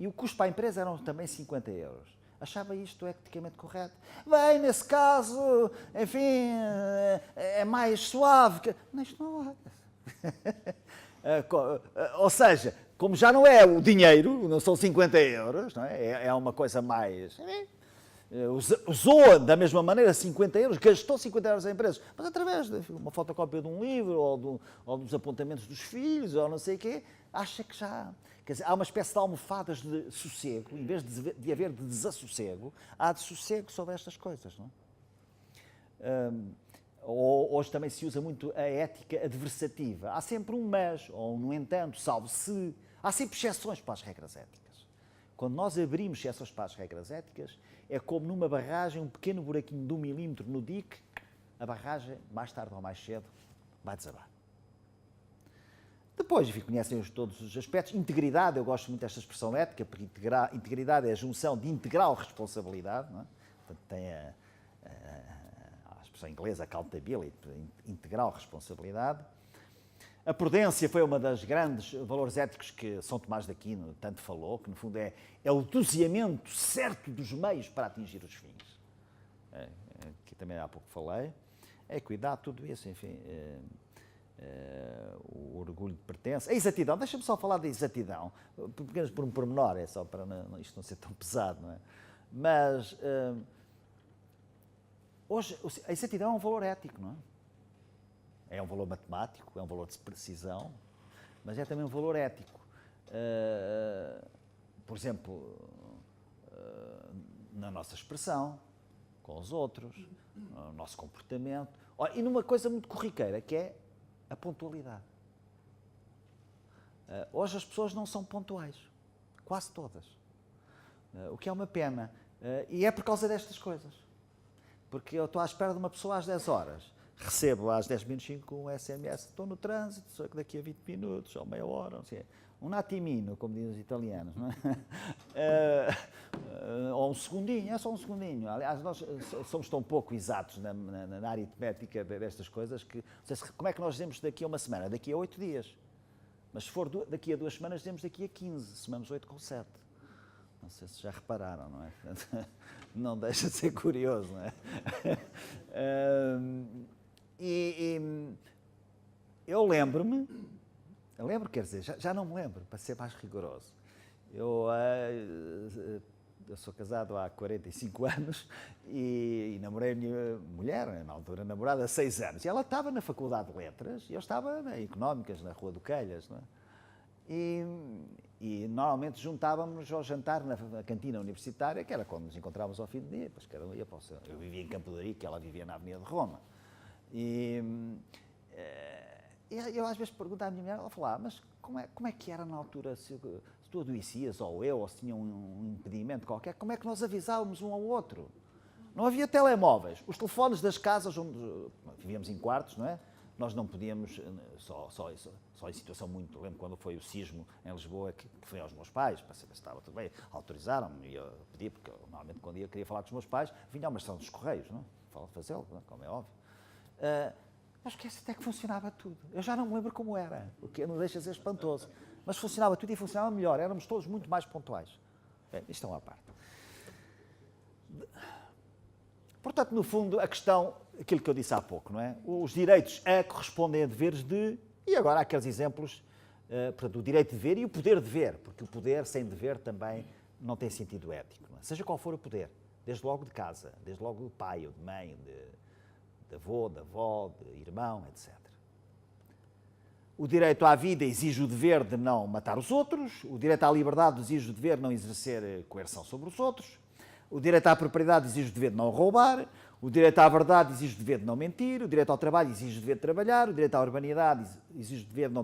E o custo para a empresa eram também 50 euros. Achava isto eticamente correto? Bem, nesse caso, enfim, é mais suave. Mas isto não é. Ou seja, como já não é o dinheiro, não são 50 euros, não é? É uma coisa mais... usou da mesma maneira 50 euros, gastou 50 euros em empresas, mas através de uma fotocópia de um livro ou dos apontamentos dos filhos ou não sei o quê, acha que já... Quer dizer, há uma espécie de almofadas de sossego, em vez de haver de desassossego, há de sossego sobre estas coisas, não é? Hoje também se usa muito a ética adversativa. Há sempre um mas, ou um no entanto, salvo se. Há sempre exceções para as regras éticas. Quando nós abrimos exceções para as regras éticas, é como numa barragem, um pequeno buraquinho de 1 milímetro no dique, a barragem, mais tarde ou mais cedo, vai desabar. Depois, enfim, conhecem todos os aspectos. Integridade, eu gosto muito desta expressão ética, porque integridade é a junção de integral responsabilidade, não é? Portanto, tem a expressão inglesa, accountability, integral responsabilidade. A prudência foi uma das grandes valores éticos que São Tomás de Aquino tanto falou, que no fundo é o doseamento certo dos meios para atingir os fins. Que também há pouco falei. A equidade, tudo isso, enfim... o orgulho de pertença, a exatidão, deixa-me só falar da exatidão, apenas por um pormenor, é só para isto não ser tão pesado, não é? Mas hoje a exatidão é um valor ético, não é? É um valor matemático, é um valor de precisão, mas é também um valor ético. Por exemplo, na nossa expressão com os outros, no nosso comportamento, e numa coisa muito corriqueira, que é a pontualidade. Hoje as pessoas não são pontuais, quase todas, o que é uma pena, e é por causa destas coisas, porque eu estou à espera de uma pessoa às 10 horas, recebo às 10 menos 5 um SMS, estou no trânsito, só que daqui a 20 minutos, ou meia hora, não sei, um attimino, como dizem os italianos, não é? Ou um segundinho, é só um segundinho. Aliás, nós somos tão pouco exatos na aritmética destas coisas que, não sei como é que nós dizemos daqui a uma semana? Daqui a 8 dias. Mas se for daqui a 2 semanas, dizemos daqui a 15, somamos 8 com 7. Não sei se já repararam, não é? Não deixa de ser curioso, não é? Eu lembro, quer dizer, já não me lembro, para ser mais rigoroso. Eu sou casado há 45 anos e namorei a minha mulher, na altura namorada, há 6 anos. E ela estava na Faculdade de Letras e eu estava na Económicas, na Rua do Quelhas, não é? E normalmente juntávamos ao jantar na cantina universitária, que era quando nos encontrávamos ao fim do dia, pois cada um ia para o seu. Eu vivia em Campo de Ourique, ela vivia na Avenida de Roma. E eu às vezes perguntava à minha mulher, ela falava, mas como é que era na altura, se tu adoecias, ou eu, ou se tinha um impedimento qualquer, como é que nós avisávamos um ao outro? Não havia telemóveis. Os telefones das casas onde vivíamos em quartos, não é? Nós não podíamos, só em situação muito... Lembro quando foi o sismo em Lisboa, que fui aos meus pais, para saber se estava tudo bem. Autorizaram-me e eu pedi, porque eu, normalmente quando eu queria falar com os meus pais, vinha a uma estação dos Correios, não é? Fazê-lo, como é óbvio. Mas esquece até que funcionava tudo. Eu já não me lembro como era, o que não deixa de ser espantoso. Mas funcionava tudo e funcionava melhor. Éramos todos muito mais pontuais. Bem, isto é uma parte. Portanto, no fundo, a questão, aquilo que eu disse há pouco, não é? Os direitos a correspondem a deveres de... E agora há aqueles exemplos, portanto, o direito de dever e o poder de dever, porque o poder sem dever também não tem sentido ético. Não é? Seja qual for o poder, desde logo de casa, desde logo de pai ou de mãe, de avô, de avó, de irmão, etc. O direito à vida exige o dever de não matar os outros, o direito à liberdade exige o dever de não exercer coerção sobre os outros, o direito à propriedade exige o dever de não roubar, o direito à verdade exige o dever de não mentir, o direito ao trabalho exige o dever de trabalhar, o direito à urbanidade exige o dever de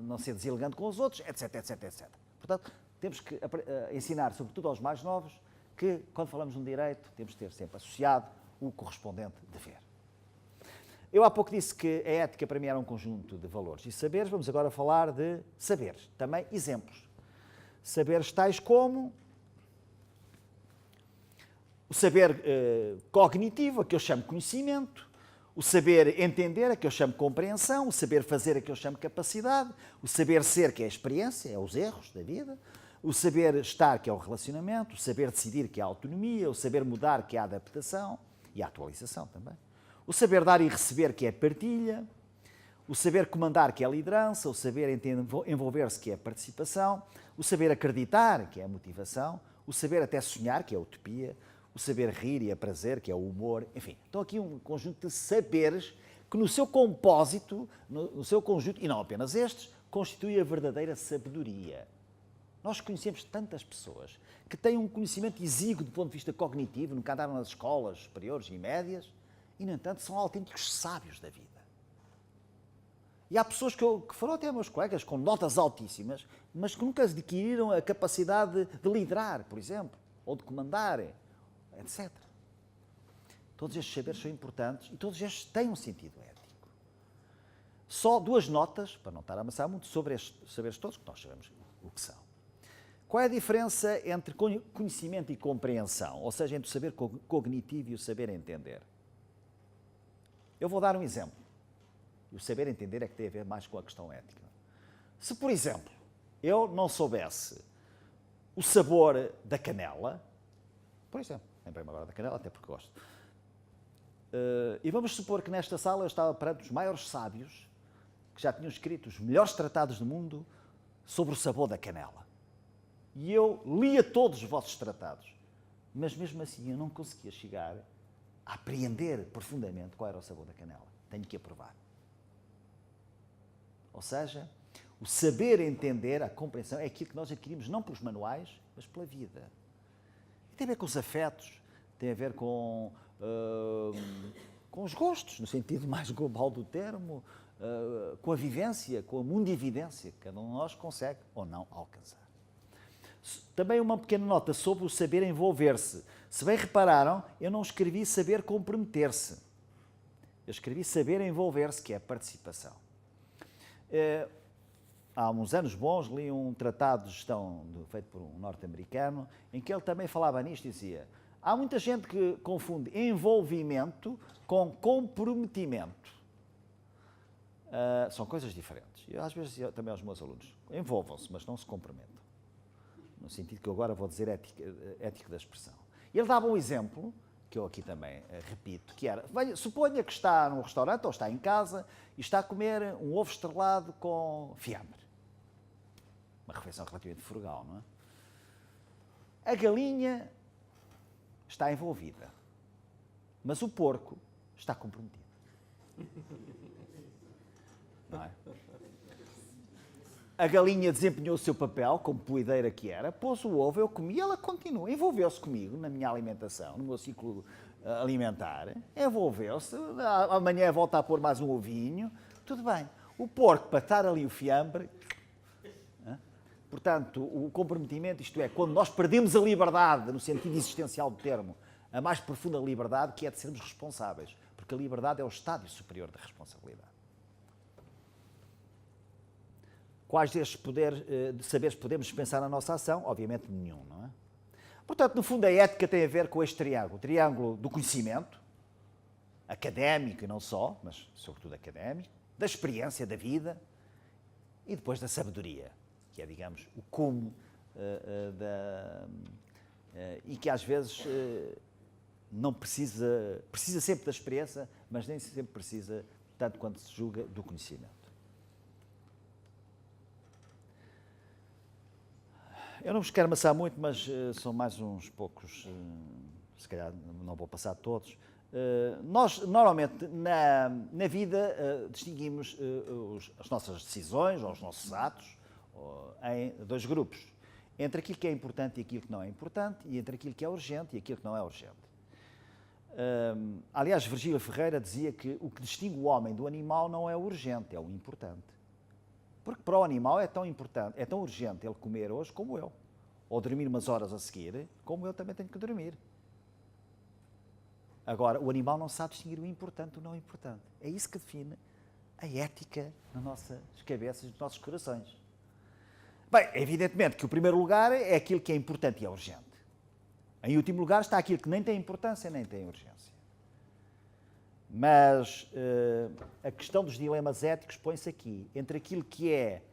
não ser deselegante com os outros, etc, etc, etc. Portanto, temos que ensinar, sobretudo aos mais novos, que quando falamos de um direito, temos que ter sempre associado o correspondente dever. Eu há pouco disse que a ética para mim era um conjunto de valores e saberes, vamos agora falar de saberes, também exemplos. Saberes tais como o saber cognitivo, a que eu chamo conhecimento, o saber entender, a que eu chamo compreensão, o saber fazer, a que eu chamo capacidade, o saber ser, que é a experiência, é os erros da vida, o saber estar, que é o relacionamento, o saber decidir, que é a autonomia, o saber mudar, que é a adaptação e a atualização também, o saber dar e receber, que é a partilha, o saber comandar, que é a liderança, o saber envolver-se, que é a participação, o saber acreditar, que é a motivação, o saber até sonhar, que é a utopia, o saber rir e a prazer, que é o humor, enfim. Então aqui um conjunto de saberes que no seu compósito, no seu conjunto, e não apenas estes, constitui a verdadeira sabedoria. Nós conhecemos tantas pessoas que têm um conhecimento exíguo do ponto de vista cognitivo, nunca andaram nas escolas superiores e médias, e, no entanto, são autênticos sábios da vida. E há pessoas que foram até meus colegas com notas altíssimas, mas que nunca adquiriram a capacidade de liderar, por exemplo, ou de comandar, etc. Todos estes saberes são importantes e todos estes têm um sentido ético. Só 2 notas, para não estar a amassar muito, sobre estes saberes todos, que nós sabemos o que são. Qual é a diferença entre conhecimento e compreensão? Ou seja, entre o saber cognitivo e o saber entender? Eu vou dar um exemplo. E o saber entender é que tem a ver mais com a questão ética. Se, por exemplo, eu não soubesse o sabor da canela, por exemplo, lembrei-me agora da canela, até porque gosto, e vamos supor que nesta sala eu estava perante os maiores sábios que já tinham escrito os melhores tratados do mundo sobre o sabor da canela. E eu lia todos os vossos tratados, mas mesmo assim eu não conseguia chegar a apreender profundamente qual era o sabor da canela. Tenho que aprovar. Ou seja, o saber entender, a compreensão, é aquilo que nós adquirimos não pelos manuais, mas pela vida. E tem a ver com os afetos, tem a ver com os gostos, no sentido mais global do termo, com a vivência, com a mundividência que cada um de nós consegue ou não alcançar. Também uma pequena nota sobre o saber envolver-se. Se bem repararam, eu não escrevi saber comprometer-se. Eu escrevi saber envolver-se, que é a participação. Há uns anos bons li um tratado de gestão feito por um norte-americano, em que ele também falava nisto e dizia: há muita gente que confunde envolvimento com comprometimento. São coisas diferentes. Eu às vezes dizia também aos meus alunos: envolvam-se, mas não se comprometam. No sentido que eu agora vou dizer ético da expressão. E ele dava um exemplo, que eu aqui também repito, que era: suponha que está num restaurante ou está em casa e está a comer um ovo estrelado com fiambre. Uma refeição relativamente frugal, não é? A galinha está envolvida, mas o porco está comprometido. Não é? A galinha desempenhou o seu papel, como poedeira que era, pôs o ovo, eu comi, ela continua, envolveu-se comigo na minha alimentação, no meu ciclo alimentar, envolveu-se, amanhã volta a pôr mais um ovinho, tudo bem. O porco, para estar ali o fiambre, portanto, o comprometimento, isto é, quando nós perdemos a liberdade, no sentido existencial do termo, a mais profunda liberdade, que é de sermos responsáveis, porque a liberdade é o estádio superior da responsabilidade. Quais destes saberes podemos dispensar na nossa ação? Obviamente nenhum, não é? Portanto, no fundo, a ética tem a ver com este triângulo. O triângulo do conhecimento, académico e não só, mas sobretudo académico, da experiência da vida e depois da sabedoria, que é, digamos, o cume e que às vezes não precisa sempre da experiência, mas nem sempre precisa, tanto quanto se julga, do conhecimento. Eu não vos quero amassar muito, mas são mais uns poucos, se calhar não vou passar todos. Nós, normalmente, na vida, distinguimos as nossas decisões ou os nossos atos em 2 grupos. Entre aquilo que é importante e aquilo que não é importante, e entre aquilo que é urgente e aquilo que não é urgente. Aliás, Virgílio Ferreira dizia que o que distingue o homem do animal não é o urgente, é o importante. Porque para o animal é tão importante, é tão urgente ele comer hoje como eu. Ou dormir umas horas a seguir, como eu também tenho que dormir. Agora, o animal não sabe distinguir o importante do não importante. É isso que define a ética nas nossas cabeças e nos nossos corações. Bem, evidentemente que o primeiro lugar é aquilo que é importante e é urgente. Em último lugar está aquilo que nem tem importância nem tem urgência. Mas a questão dos dilemas éticos põe-se aqui, entre aquilo que é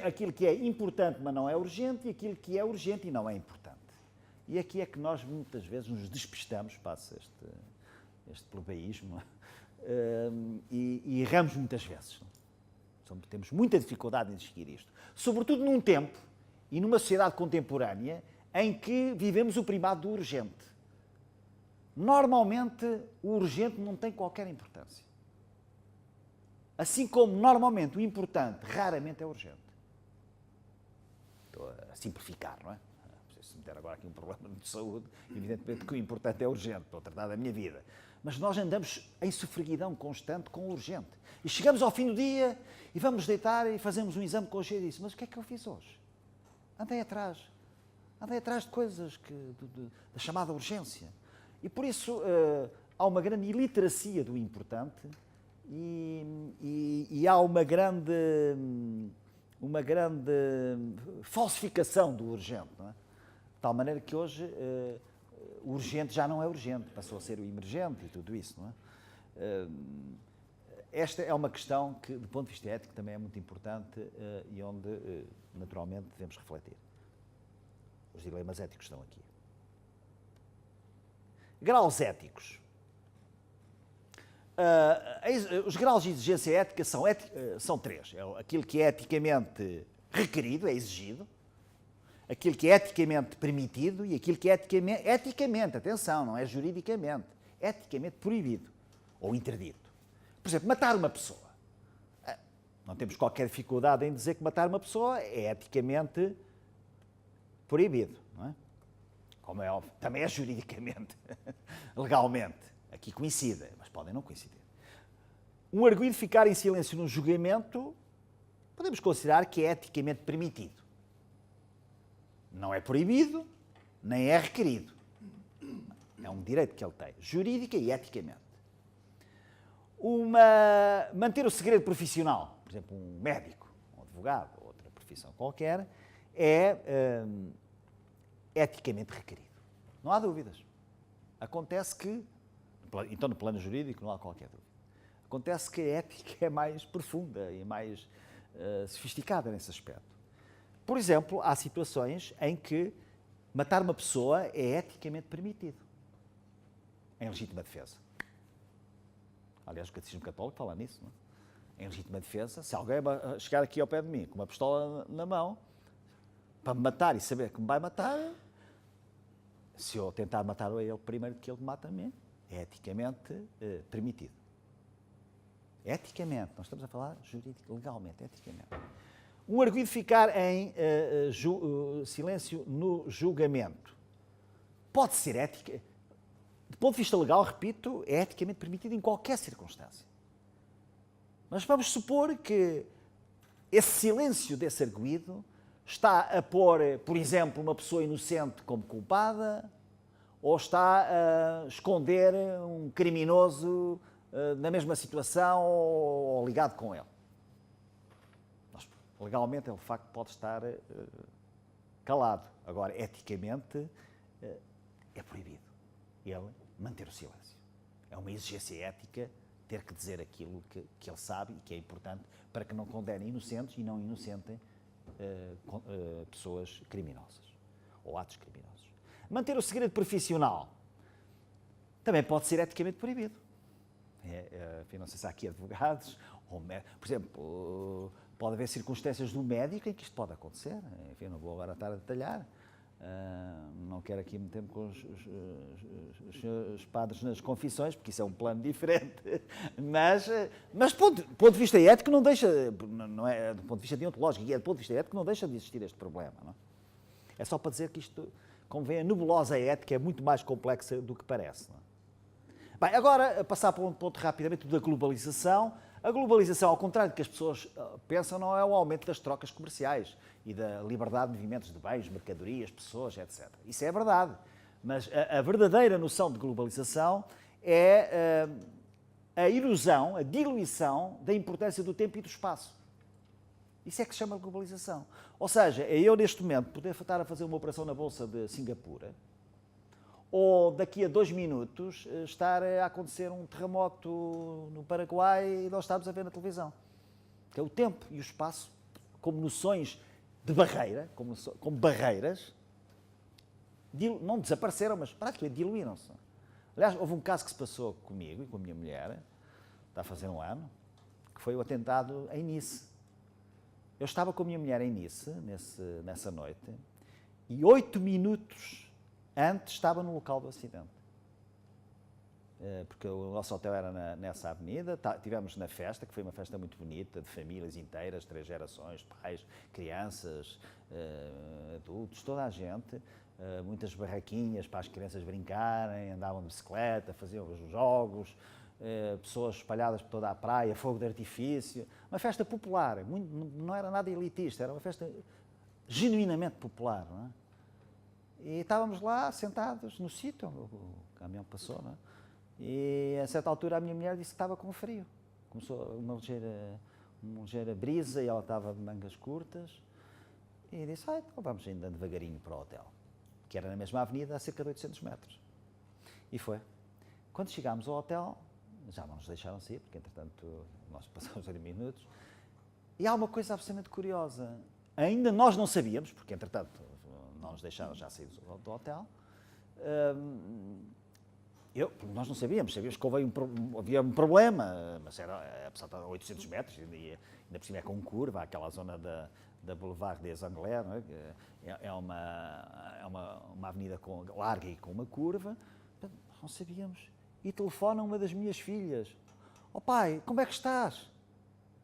aquilo que é importante, mas não é urgente, e aquilo que é urgente e não é importante. E aqui é que nós muitas vezes nos despistamos, passa este plebeísmo, e erramos muitas vezes. Temos muita dificuldade em distinguir isto. Sobretudo num tempo e numa sociedade contemporânea em que vivemos o primado do urgente. Normalmente, o urgente não tem qualquer importância. Assim como, normalmente, o importante raramente é urgente. Estou a simplificar, não é? Se me der agora aqui um problema de saúde, evidentemente que o importante é urgente, para tratar da minha vida. Mas nós andamos em sofreguidão constante com o urgente. E chegamos ao fim do dia e vamos deitar e fazemos um exame de consciência e disse, mas o que é que eu fiz hoje? Andei atrás de coisas da chamada urgência. E por isso há uma grande iliteracia do importante e há uma grande falsificação do urgente, não é? De tal maneira que hoje o urgente já não é urgente, passou a ser o emergente e tudo isso, não é? Esta é uma questão que, do ponto de vista ético, também é muito importante e onde, naturalmente, devemos refletir. Os dilemas éticos estão aqui. Graus éticos. Os graus de exigência ética são três. É aquilo que é eticamente requerido, é exigido, aquilo que é eticamente permitido e aquilo que é eticamente, atenção, não é juridicamente, eticamente proibido ou interdito. Por exemplo, matar uma pessoa. Não temos qualquer dificuldade em dizer que matar uma pessoa é eticamente proibido, não é? Como é óbvio, também é juridicamente, legalmente. Aqui coincide, mas podem não coincidir. Um arguido ficar em silêncio num julgamento, podemos considerar que é eticamente permitido. Não é proibido, nem é requerido. É um direito que ele tem, jurídica e eticamente. Manter o segredo profissional, por exemplo, um médico, um advogado, outra profissão qualquer, é eticamente requerido. Não há dúvidas. Acontece que, então no plano jurídico não há qualquer dúvida. Acontece que a ética é mais profunda e mais sofisticada nesse aspecto. Por exemplo, há situações em que matar uma pessoa é eticamente permitido, em legítima defesa. Aliás, o Catecismo Católico fala nisso, não é? Em legítima defesa, se alguém chegar aqui ao pé de mim com uma pistola na mão, para me matar e saber que me vai matar, se eu tentar matar a ele primeiro que ele me mata a mim, é eticamente permitido. Eticamente, nós estamos a falar jurídico, legalmente, eticamente. Um arguido ficar em silêncio no julgamento. Pode ser ética. Do ponto de vista legal, repito, é eticamente permitido em qualquer circunstância. Mas vamos supor que esse silêncio desse arguido está a pôr, por exemplo, uma pessoa inocente como culpada ou está a esconder um criminoso na mesma situação ou ligado com ele. Legalmente, ele de facto pode estar calado. Agora, eticamente, é proibido ele manter o silêncio. É uma exigência ética ter que dizer aquilo que ele sabe e que é importante para que não condene inocentes e não inocentem pessoas criminosas ou atos criminosos. Manter o segredo profissional também pode ser eticamente proibido. Não sei se há aqui advogados, por exemplo, pode haver circunstâncias do médico em que isto pode acontecer. Enfim, não vou agora estar a detalhar. Não quero aqui meter-me com os padres nas confissões, porque isso é um plano diferente. Mas do ponto de vista ético, não deixa, não é do ponto de vista deontológico, do ponto de vista ético, não deixa de existir este problema. Não é? É só para dizer que isto, como vê, a nebulosa ética é muito mais complexa do que parece. Não é? Bem, agora, passar para um ponto rapidamente da globalização. A globalização, ao contrário do que as pessoas pensam, não é o aumento das trocas comerciais e da liberdade de movimentos de bens, mercadorias, pessoas, etc. Isso é verdade. Mas a verdadeira noção de globalização é a erosão, a diluição da importância do tempo e do espaço. Isso é que se chama globalização. Ou seja, é eu, neste momento, poder estar a fazer uma operação na Bolsa de Singapura, ou daqui a 2 minutos estar a acontecer um terremoto no Paraguai e nós estarmos a ver na televisão. Que é o tempo e o espaço, como noções de barreira, como barreiras, não desapareceram, mas praticamente diluíram-se. Aliás, houve um caso que se passou comigo e com a minha mulher, está a fazer um ano, que foi o atentado em Nice. Eu estava com a minha mulher em Nice, nessa noite, E 8 minutos antes estava no local do acidente. Porque o nosso hotel era nessa avenida, tivemos na festa, que foi uma festa muito bonita, de famílias inteiras, 3 gerações, pais, crianças, adultos, toda a gente, muitas barraquinhas para as crianças brincarem, andavam de bicicleta, faziam os jogos, pessoas espalhadas por toda a praia, fogo de artifício, uma festa popular, não era nada elitista, era uma festa genuinamente popular, não é? E estávamos lá sentados no sítio, o caminhão passou, não é? E a certa altura a minha mulher disse que estava com frio. Começou uma ligeira brisa e ela estava de mangas curtas. E disse, então vamos ainda devagarinho para o hotel, que era na mesma avenida, a cerca de 800 metros. E foi. Quando chegámos ao hotel, já não nos deixaram sair, porque entretanto nós passamos 30 minutos, e há uma coisa absolutamente curiosa. Ainda nós não sabíamos, porque entretanto não nos deixaram já sair do hotel, nós não sabíamos que havia um problema, mas era, apesar de 800 metros, e ainda por cima é com curva, aquela zona da Boulevard des Anglais, não é? É uma avenida larga e com uma curva, não sabíamos. E telefona uma das minhas filhas, pai, como é que estás?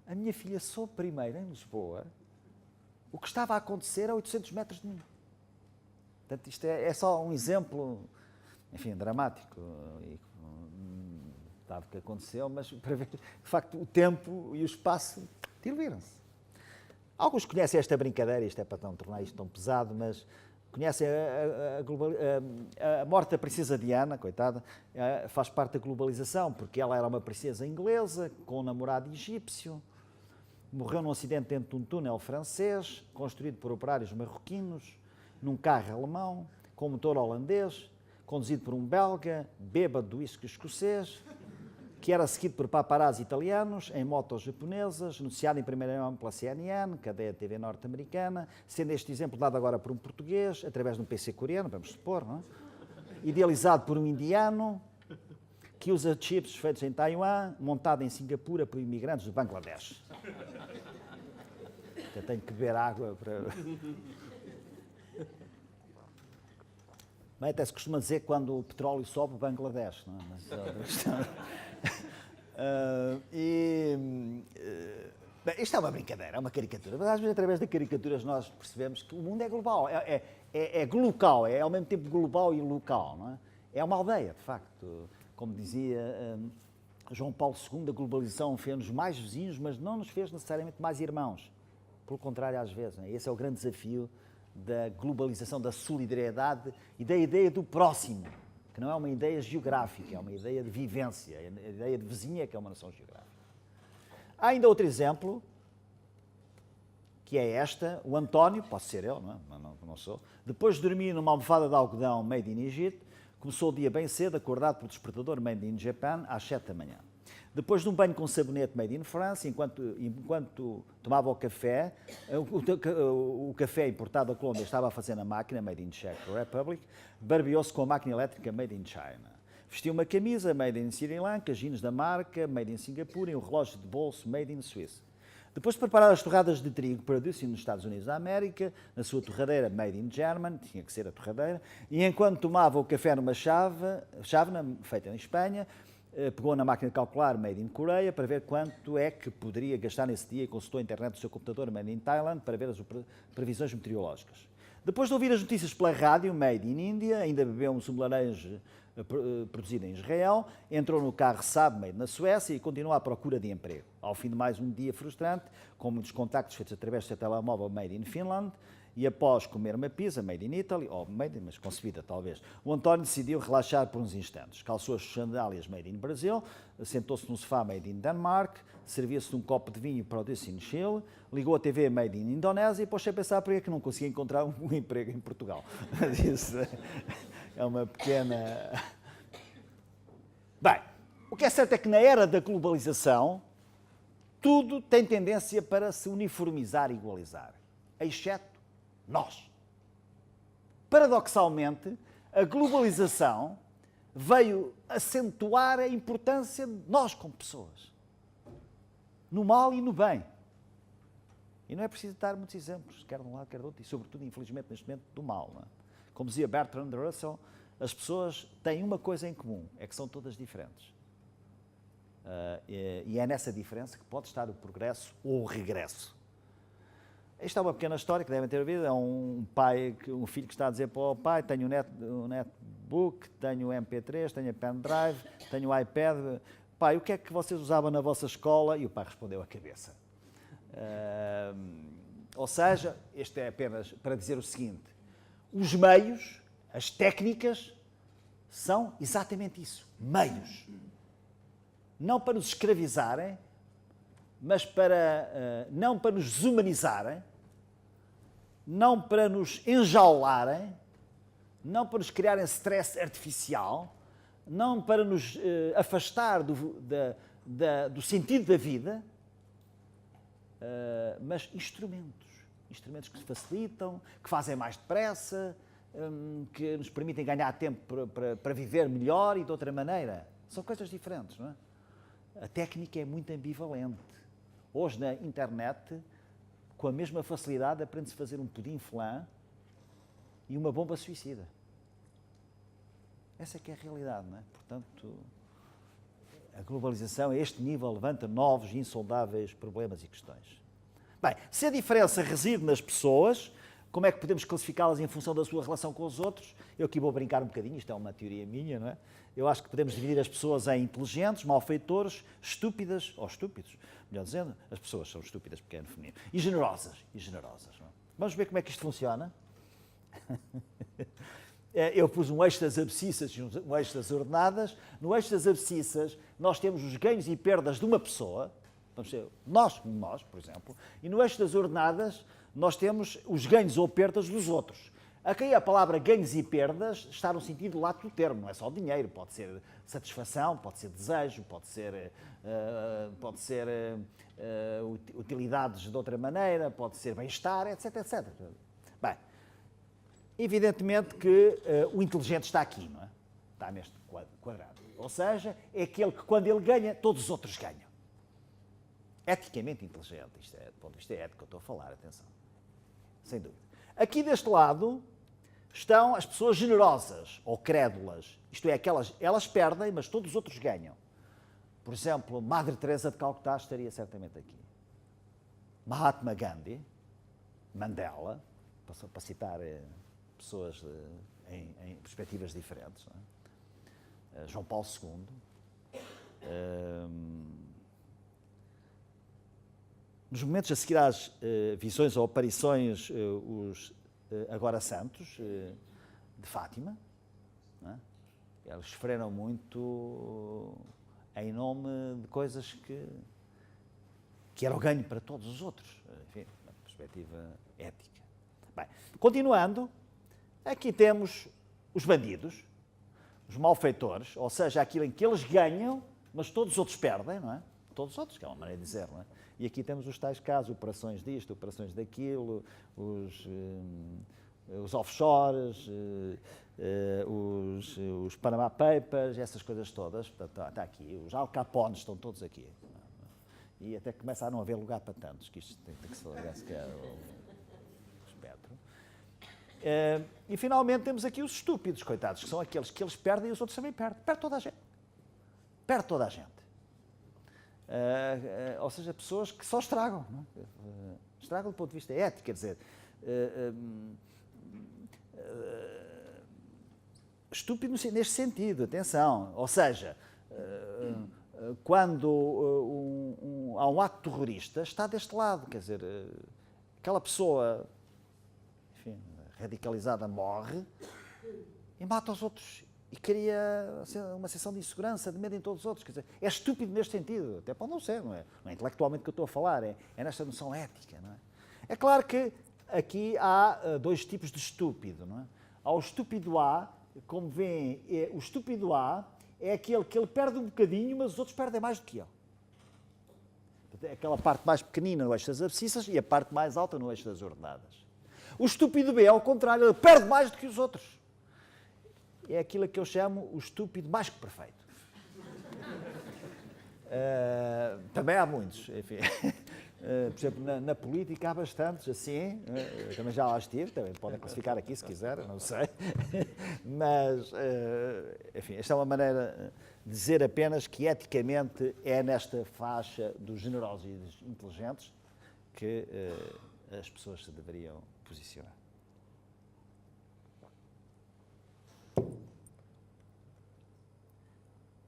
A minha filha soube primeiro, em Lisboa, o que estava a acontecer a 800 metros de mim. Portanto, isto é só um exemplo, enfim, dramático, dado que aconteceu, mas para ver, de facto, o tempo e o espaço diluíram-se. Alguns conhecem esta brincadeira, isto é para não tornar isto tão pesado, mas conhecem a morte da princesa Diana, coitada, faz parte da globalização, porque ela era uma princesa inglesa, com um namorado egípcio, morreu num acidente dentro de um túnel francês, construído por operários marroquinos, num carro alemão, com motor holandês, conduzido por um belga, bêbado do uísque escocês, que era seguido por paparazzi italianos, em motos japonesas, noticiado em primeira mão pela CNN, cadeia de TV norte-americana, sendo este exemplo dado agora por um português, através de um PC coreano, vamos supor, não é? Idealizado por um indiano, que usa chips feitos em Taiwan, montado em Singapura por imigrantes do Bangladesh. Eu tenho que beber água para... Bem, até se costuma dizer que quando o petróleo sobe, o Bangladesh, não é? Mas é outra questão. Bem, isto é uma brincadeira, é uma caricatura, mas às vezes através de caricaturas nós percebemos que o mundo é global, é glocal, é ao mesmo tempo global e local, não é? É uma aldeia, de facto. Como dizia João Paulo II, a globalização fez-nos mais vizinhos, mas não nos fez necessariamente mais irmãos. Pelo contrário, às vezes. Não é? Esse é o grande desafio da globalização, da solidariedade e da ideia do próximo, que não é uma ideia geográfica, é uma ideia de vivência, é a ideia de vizinha, que é uma nação geográfica. Há ainda outro exemplo, que é esta, o António, posso ser eu, não é? Não sou, depois de dormir numa almofada de algodão made in Egypt, começou o dia bem cedo, acordado pelo despertador made in Japan, às 7 da manhã. Depois de um banho com sabonete made in France, enquanto tomava o café, o café importado da Colômbia estava a fazer na máquina made in Czech Republic, barbeou-se com a máquina elétrica made in China. Vestiu uma camisa made in Sri Lanka, jeans da marca made in Singapura e um relógio de bolso made in Suíça. Depois de preparar as torradas de trigo para destino nos Estados Unidos da América, na sua torradeira made in German, tinha que ser a torradeira, e enquanto tomava o café numa chávena feita em Espanha, pegou na máquina de calcular made in Coreia para ver quanto é que poderia gastar nesse dia e consultou a internet do seu computador made in Thailand para ver as previsões meteorológicas. Depois de ouvir as notícias pela rádio made in India, ainda bebeu um sumo de laranja produzido em Israel, entrou no carro Saab made na Suécia e continuou à procura de emprego. Ao fim de mais um dia frustrante, com muitos contactos feitos através do seu telemóvel made in Finland, e após comer uma pizza made in Italy, ou made, mas concebida talvez, o António decidiu relaxar por uns instantes. Calçou as sandálias made in Brasil, sentou-se num sofá made in Denmark, servia-se de um copo de vinho para o destino Chile, ligou a TV made in Indonésia e pôs-se a pensar porque é que não conseguia encontrar um emprego em Portugal. Isso é uma pequena... Bem, o que é certo é que na era da globalização, tudo tem tendência para se uniformizar e igualizar, exceto nós. Paradoxalmente, a globalização veio acentuar a importância de nós como pessoas, no mal e no bem. E não é preciso dar muitos exemplos, quer de um lado, quer do outro, e sobretudo, infelizmente, neste momento, do mal. Não é? Como dizia Bertrand Russell, as pessoas têm uma coisa em comum, é que são todas diferentes. E é nessa diferença que pode estar o progresso ou o regresso. Esta é uma pequena história que devem ter ouvido. É um filho que está a dizer para o pai: tenho um netbook, tenho o MP3, tenho a pendrive, tenho o iPad. Pai, o que é que vocês usavam na vossa escola? E o pai respondeu: a cabeça. Ou seja, isto é apenas para dizer o seguinte: os meios, as técnicas, são exatamente isso, meios. Não para nos escravizarem, mas não para nos desumanizarem, não para nos enjaularem, não para nos criarem stress artificial, não para nos afastar do sentido da vida, mas instrumentos que facilitam, que fazem mais depressa, que nos permitem ganhar tempo para viver melhor e de outra maneira. São coisas diferentes, não é? A técnica é muito ambivalente. Hoje, na internet, com a mesma facilidade, aprende-se a fazer um pudim flan e uma bomba suicida. Essa é que é a realidade, não é? Portanto, a globalização a este nível levanta novos e insondáveis problemas e questões. Bem, se a diferença reside nas pessoas, como é que podemos classificá-las em função da sua relação com os outros? Eu aqui vou brincar um bocadinho, isto é uma teoria minha, não é? Eu acho que podemos dividir as pessoas em inteligentes, malfeitores, estúpidas, ou estúpidos, melhor dizendo, as pessoas são estúpidas porque é no feminino, e generosas. Não é? Vamos ver como é que isto funciona? Eu pus um eixo das abscissas e um eixo das ordenadas. No eixo das abscissas, nós temos os ganhos e perdas de uma pessoa, vamos ser nós, por exemplo, e no eixo das ordenadas, nós temos os ganhos ou perdas dos outros. Aqui a palavra ganhos e perdas está no sentido lato do termo, não é só dinheiro, pode ser satisfação, pode ser desejo, pode ser utilidades de outra maneira, pode ser bem-estar, etc, etc. Bem, evidentemente que o inteligente está aqui, não é? Está neste quadrado. Ou seja, é aquele que quando ele ganha, todos os outros ganham. Eticamente inteligente, isto é, do ponto de vista ético que eu estou a falar, atenção. Sem dúvida. Aqui deste lado estão as pessoas generosas ou crédulas. Isto é, elas perdem, mas todos os outros ganham. Por exemplo, Madre Teresa de Calcutá estaria certamente aqui. Mahatma Gandhi, Mandela, para citar pessoas em perspectivas diferentes. Não é? João Paulo II. Nos momentos a seguir às visões ou aparições, os agora santos de Fátima, não é? Eles sofreram muito em nome de coisas que eram ganho para todos os outros, enfim, na perspectiva ética. Bem, continuando, aqui temos os bandidos, os malfeitores, ou seja, aquilo em que eles ganham, mas todos os outros perdem, não é? Todos os outros, que é uma maneira de dizer, não é? E aqui temos os tais casos, operações disto, operações daquilo, os offshores, os Panama Papers, essas coisas todas. Portanto, está aqui, os Al Capones estão todos aqui. E até começa a não haver lugar para tantos, que isto tem que se falar, se calhar, o espectro. E finalmente temos aqui os estúpidos, coitados, que são aqueles que eles perdem e os outros também perdem. Perde toda a gente. Perde toda a gente. Ou seja, pessoas que só estragam. Não é? Estragam do ponto de vista ético, quer dizer, estúpido neste sentido, atenção. Ou seja, quando há um ato terrorista, está deste lado, quer dizer, aquela pessoa, enfim, radicalizada morre e mata os outros. E cria uma sensação de insegurança, de medo em todos os outros. Quer dizer, é estúpido neste sentido. Até pode não ser, não é intelectualmente que eu estou a falar, é nesta noção ética. Não é? É claro que aqui há dois tipos de estúpido. Não é? Há o estúpido A, como veem, o estúpido A é aquele que ele perde um bocadinho, mas os outros perdem mais do que ele. É aquela parte mais pequenina no eixo das abscissas e a parte mais alta no eixo das ordenadas. O estúpido B, ao contrário, ele perde mais do que os outros. É aquilo que eu chamo o estúpido mais que perfeito. Também há muitos, enfim. Por exemplo, na política há bastantes assim, também já lá estive, também podem classificar aqui se quiserem, não sei. Mas, enfim, esta é uma maneira de dizer apenas que eticamente é nesta faixa dos generosos e dos inteligentes que as pessoas se deveriam posicionar.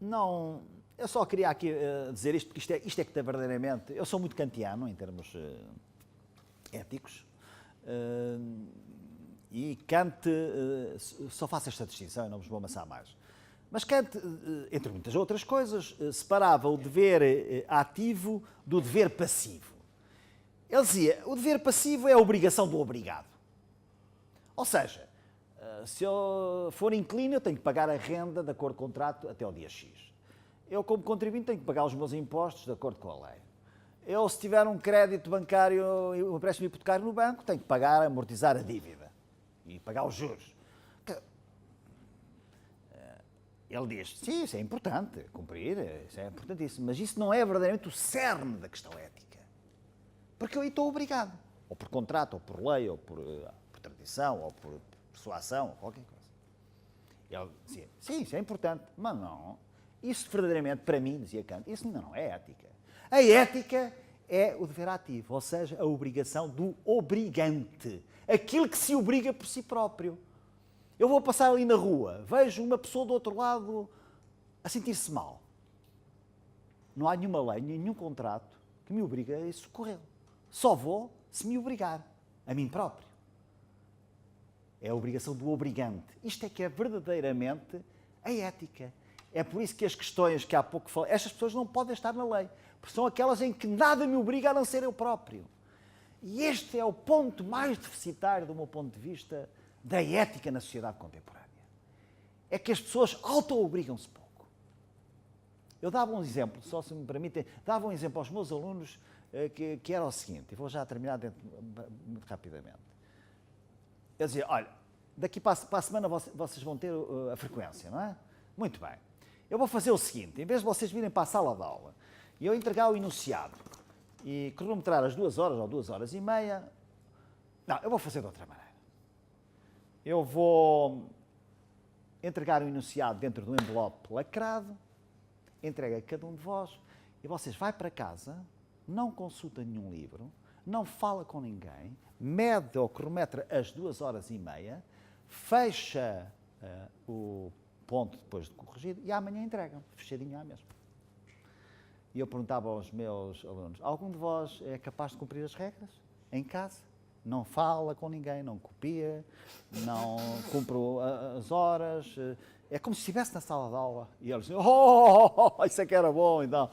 Não, eu só queria aqui dizer isto, porque isto é que verdadeiramente... Eu sou muito kantiano em termos éticos, e Kant, só faço esta distinção e não vos vou amassar mais, mas Kant, entre muitas outras coisas, separava o dever ativo do dever passivo. Ele dizia, o dever passivo é a obrigação do obrigado. Ou seja, se eu for inquilino, eu tenho que pagar a renda de acordo com o contrato até ao dia X. Eu, como contribuinte, tenho que pagar os meus impostos de acordo com a lei. Eu, se tiver um crédito bancário, um empréstimo hipotecário no banco, tenho que pagar, amortizar a dívida e pagar os juros. Ele diz, sim, isso é importante, cumprir, isso é importantíssimo, mas isso não é verdadeiramente o cerne da questão ética. Porque eu aí estou obrigado, ou por contrato, ou por lei, ou por tradição, ou por persuasão, ou qualquer coisa. Ele dizia, sim, isso é importante, mas não. Isso verdadeiramente, para mim, dizia Kant, isso não é ética. A ética é o dever ativo, ou seja, a obrigação do obrigante. Aquilo que se obriga por si próprio. Eu vou passar ali na rua, vejo uma pessoa do outro lado a sentir-se mal. Não há nenhuma lei, nenhum contrato que me obrigue a socorrê-lo. Só vou se me obrigar, a mim próprio. É a obrigação do obrigante. Isto é que é verdadeiramente a ética. É por isso que as questões que há pouco falei, estas pessoas não podem estar na lei, porque são aquelas em que nada me obriga a não ser eu próprio. E este é o ponto mais deficitário, do meu ponto de vista, da ética na sociedade contemporânea. É que as pessoas auto-obrigam-se pouco. Eu dava um exemplo, só se me permitem, dava um exemplo aos meus alunos que era o seguinte, e vou já terminar muito rapidamente. Eu dizia, olha, daqui para a semana vocês vão ter a frequência, não é? Muito bem. Eu vou fazer o seguinte, em vez de vocês virem para a sala de aula e eu entregar o enunciado e cronometrar as 2 horas ou 2 horas e meia, não, eu vou fazer de outra maneira. Eu vou entregar o enunciado dentro de um envelope lacrado, entrega a cada um de vós e vocês vai para casa, não consulta nenhum livro, não fala com ninguém, mede ou cronometra as 2 horas e meia, fecha o ponto depois de corrigido e amanhã entregam, fechadinho à mesma. E eu perguntava aos meus alunos, algum de vós é capaz de cumprir as regras em casa? Não fala com ninguém, não copia, não cumpre as horas, é como se estivesse na sala de aula. E eles diziam, isso é que era bom, então.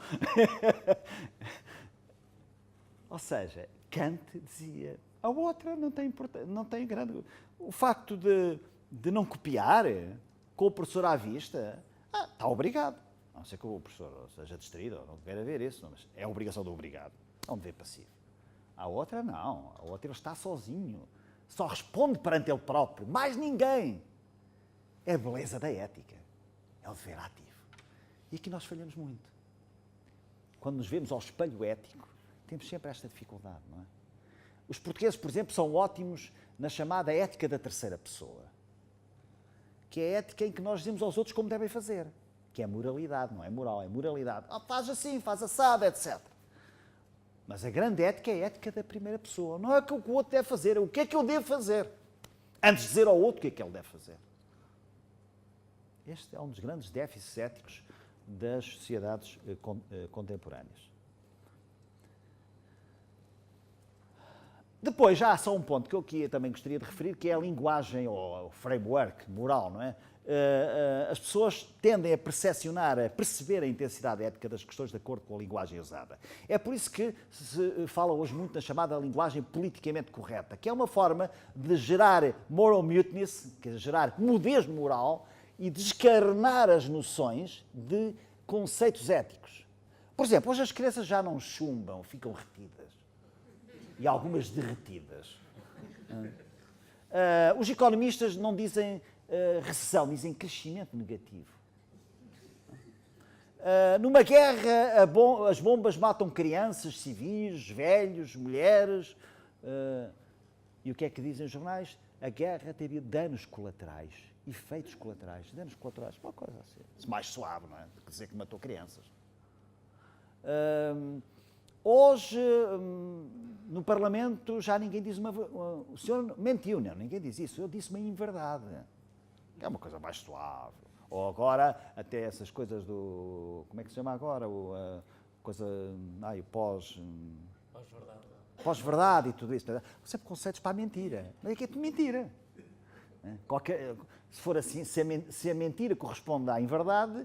Ou seja, Kant dizia, a outra não tem grande... O facto de não copiar, com o professor à vista, está obrigado. A não ser que o professor seja distraído, ou não queira ver isso, mas é a obrigação do obrigado, é um dever passivo. A outra não, a outra ele está sozinho, só responde perante ele próprio, mais ninguém. É a beleza da ética, é o dever ativo. E aqui nós falhamos muito. Quando nos vemos ao espelho ético, temos sempre esta dificuldade, não é? Os portugueses, por exemplo, são ótimos na chamada ética da terceira pessoa, que é a ética em que nós dizemos aos outros como devem fazer, que é moralidade, não é moral, é moralidade. Faz assim, faz assado, etc. Mas a grande ética é a ética da primeira pessoa. Não é o que o outro deve fazer, é o que é que eu devo fazer, antes de dizer ao outro o que é que ele deve fazer. Este é um dos grandes déficits éticos das sociedades contemporâneas. Depois, já há só um ponto que eu aqui também gostaria de referir, que é a linguagem ou o framework moral, não é? As pessoas tendem a percepcionar, a perceber a intensidade ética das questões de acordo com a linguagem usada. É por isso que se fala hoje muito na chamada linguagem politicamente correta, que é uma forma de gerar moral muteness, que é gerar mudez moral e descarnar as noções de conceitos éticos. Por exemplo, hoje as crianças já não chumbam, ficam retidas. E algumas derretidas. Os economistas não dizem recessão, dizem crescimento negativo. Numa guerra, as bombas matam crianças, civis, velhos, mulheres. E o que é que dizem os jornais? A guerra teve danos colaterais, efeitos colaterais. Danos colaterais, uma coisa assim. Mais suave, não é? Quer dizer que matou crianças. Hoje, no Parlamento, já ninguém diz uma... O senhor mentiu, não? Ninguém diz isso. Eu disse uma inverdade. É uma coisa mais suave. Ou agora, até essas coisas do... Como é que se chama agora? O Pós-verdade. Pós-verdade e tudo isso. Sempre conceitos para a mentira. Mas é que é de mentira. Se for assim, se a mentira corresponde à inverdade,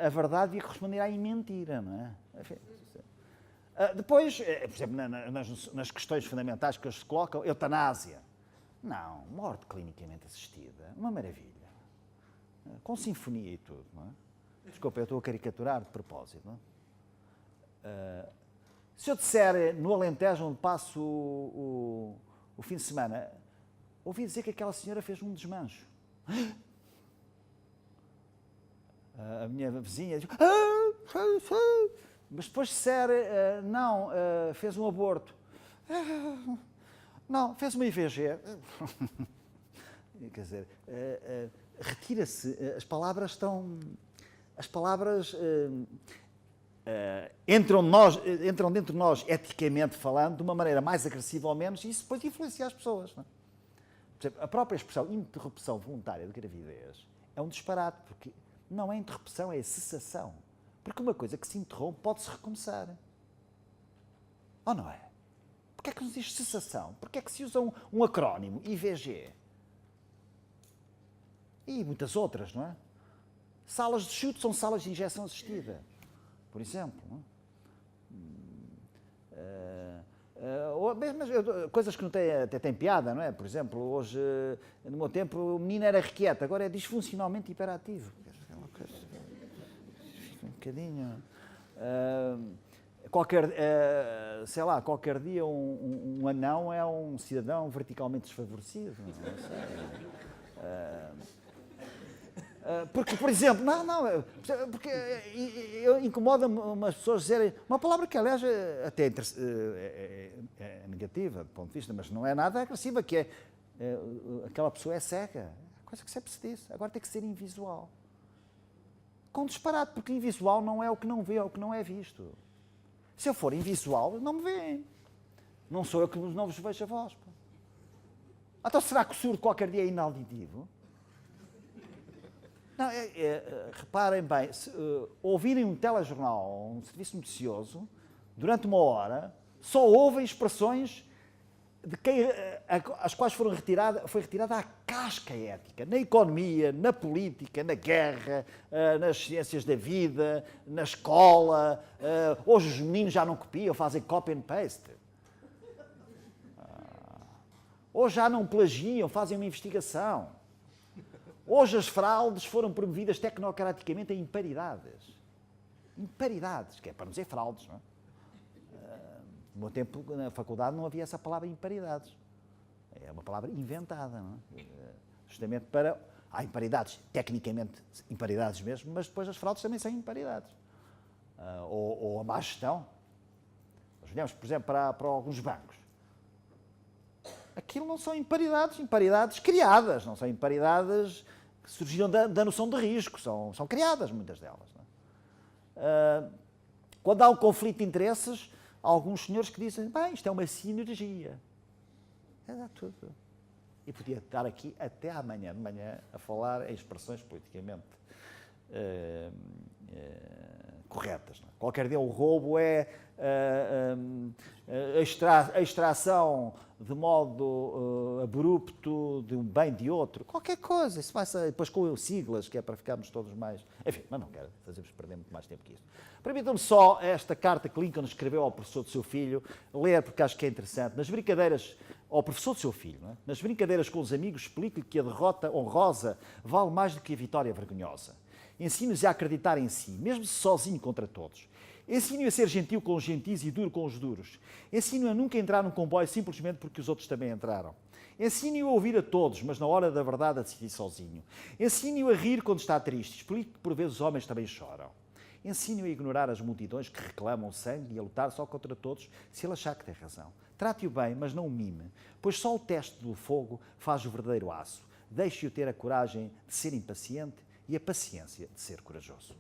a verdade devia corresponder à mentira, não é? Depois, por exemplo, nas questões fundamentais que eles se colocam, eutanásia. Não, morte clinicamente assistida, uma maravilha. Com sinfonia e tudo, não é? Desculpa, eu estou a caricaturar de propósito, não é? Se eu disser no Alentejo, onde passo o fim de semana, ouvi dizer que aquela senhora fez um desmancho. A minha vizinha diz... Mas depois disser, não, fez um aborto. Não, fez uma IVG. Quer dizer, retira-se, as palavras estão... As palavras entram dentro de nós, eticamente falando, de uma maneira mais agressiva ou menos, e isso depois influencia as pessoas. Não é? Por exemplo, a própria expressão interrupção voluntária de gravidez é um disparate, porque não é interrupção, é cessação. Porque uma coisa que se interrompe pode-se recomeçar. Ou não é? Porquê é que nos diz cessação? Porquê é que se usa um acrónimo, IVG? E muitas outras, não é? Salas de chute são salas de injeção assistida, por exemplo. Não é? Mas coisas que não até têm piada, não é? Por exemplo, hoje, no meu tempo, o menino era requieto, agora é disfuncionalmente hiperativo. Fica um bocadinho... qualquer dia um anão é um cidadão verticalmente desfavorecido. Não sei. Porque, por exemplo, porque incomoda-me umas pessoas dizerem uma palavra que, aliás, até é negativa do ponto de vista, mas não é nada agressiva, que é aquela pessoa é cega. Coisa que sempre se disse. Agora tem que ser invisual. Com disparate, porque invisual não é o que não vê, é o que não é visto. Se eu for invisual, não me veem. Não sou eu que não vos vejo a vós. Então será que o surdo qualquer dia é inauditivo? Não, reparem bem, se ouvirem um telejornal ou um serviço noticioso, durante uma hora, só ouvem expressões de quem, as quais foi retirada a casca ética, na economia, na política, na guerra, nas ciências da vida, na escola. Hoje os meninos já não copiam, fazem copy and paste. Hoje já não plagiam, fazem uma investigação. Hoje as fraudes foram promovidas tecnocraticamente a imparidades. Imparidades, que é para não dizer fraudes, não é? No meu tempo, na faculdade, não havia essa palavra imparidades. É uma palavra inventada, não é? Justamente para... Há imparidades, tecnicamente imparidades mesmo, mas depois as fraudes também são imparidades. Ou a má gestão. Nós olhamos, por exemplo, para alguns bancos. Aquilo não são imparidades criadas, não são imparidades que surgiram da noção de risco, são criadas, muitas delas. Não é? Quando há um conflito de interesses, há alguns senhores que dizem, bem, isto é uma sinergia. É tudo. E podia estar aqui até amanhã de manhã a falar em expressões politicamente corretas. Não é? Qualquer dia o roubo é a extração de modo abrupto de um bem de outro. Qualquer coisa. Isso vai ser, depois com siglas, que é para ficarmos todos mais... Enfim, mas não quero fazer-vos perder muito mais tempo que isso. Permitam-me só esta carta que Lincoln escreveu ao professor do seu filho, ler porque acho que é interessante. Nas brincadeiras, ao professor do seu filho, não é? Nas brincadeiras com os amigos, explique-lhe que a derrota honrosa vale mais do que a vitória vergonhosa. Ensine-os a acreditar em si, mesmo sozinho contra todos. Ensine-o a ser gentil com os gentis e duro com os duros. Ensine-o a nunca entrar num comboio simplesmente porque os outros também entraram. Ensine-o a ouvir a todos, mas na hora da verdade a decidir sozinho. Ensine-o a rir quando está triste. Explique que por vezes os homens também choram. Ensine-o a ignorar as multidões que reclamam sangue e a lutar só contra todos se ele achar que tem razão. Trate-o bem, mas não o mime, pois só o teste do fogo faz o verdadeiro aço. Deixe-o ter a coragem de ser impaciente e a paciência de ser corajoso.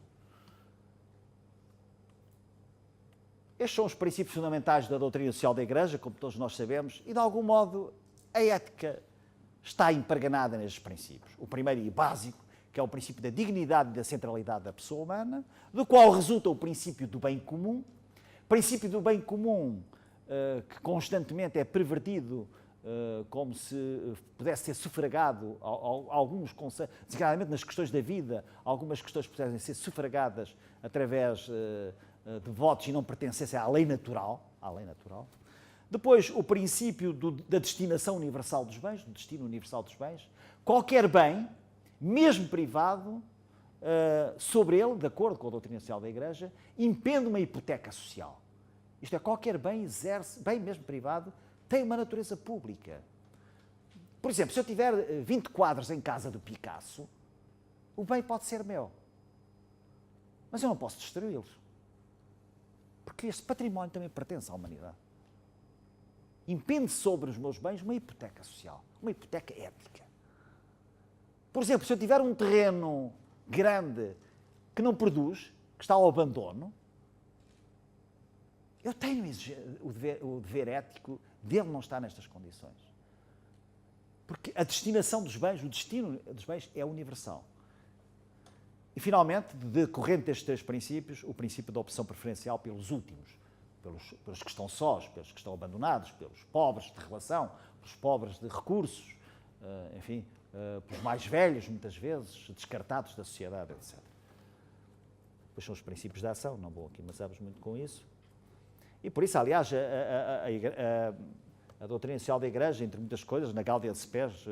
Estes são os princípios fundamentais da doutrina social da Igreja, como todos nós sabemos, e de algum modo a ética está empreganada nestes princípios. O primeiro e básico, que é o princípio da dignidade e da centralidade da pessoa humana, do qual resulta o princípio do bem comum. Princípio do bem comum que constantemente é pervertido como se pudesse ser sufragado alguns conceitos, desgraçadamente nas questões da vida, algumas questões pudessem ser sufragadas através de votos e não pertencessem à lei natural. Depois, o princípio da destinação universal dos bens, do destino universal dos bens. Qualquer bem, mesmo privado, sobre ele, de acordo com a doutrina social da Igreja, impende uma hipoteca social. Isto é, qualquer bem exerce, bem mesmo privado, tem uma natureza pública. Por exemplo, se eu tiver 20 quadros em casa do Picasso, o bem pode ser meu. Mas eu não posso destruí-los. Porque este património também pertence à humanidade. Impende sobre os meus bens uma hipoteca social, uma hipoteca ética. Por exemplo, se eu tiver um terreno grande que não produz, que está ao abandono, eu tenho o dever ético dele não estar nestas condições. Porque a destinação dos bens, o destino dos bens é universal. E, finalmente, decorrente destes três princípios, o princípio da opção preferencial pelos últimos, pelos que estão sós, pelos que estão abandonados, pelos pobres de relação, pelos pobres de recursos, enfim, pelos mais velhos, muitas vezes, descartados da sociedade, etc. Depois são os princípios da ação, não vou aqui amassar-vos muito com isso. E por isso, aliás, a doutrina social da Igreja, entre muitas coisas, na Gaudium et Spes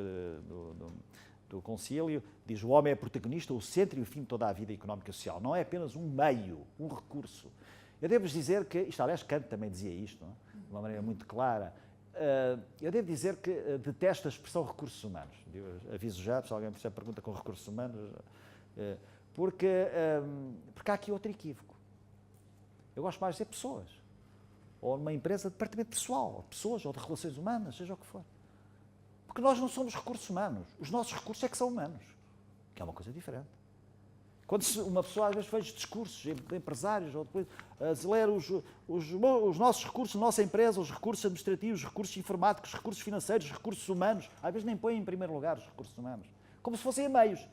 do Concílio, diz: o homem é protagonista, o centro e o fim de toda a vida económica e social. Não é apenas um meio, um recurso. Eu devo-vos dizer que, isto aliás, Kant também dizia isto, não é? De uma maneira muito clara. Eu devo dizer que detesto a expressão recursos humanos. Eu aviso já, se alguém me pergunta com recursos humanos, porque há aqui outro equívoco. Eu gosto mais de dizer pessoas. Ou numa empresa de departamento pessoal, pessoas ou de relações humanas, seja o que for. Porque nós não somos recursos humanos. Os nossos recursos é que são humanos, que é uma coisa diferente. Quando uma pessoa às vezes faz discursos de empresários ou depois acelera os nossos recursos, a nossa empresa, os recursos administrativos, os recursos informáticos, os recursos financeiros, os recursos humanos, às vezes nem põe em primeiro lugar os recursos humanos, como se fossem meios.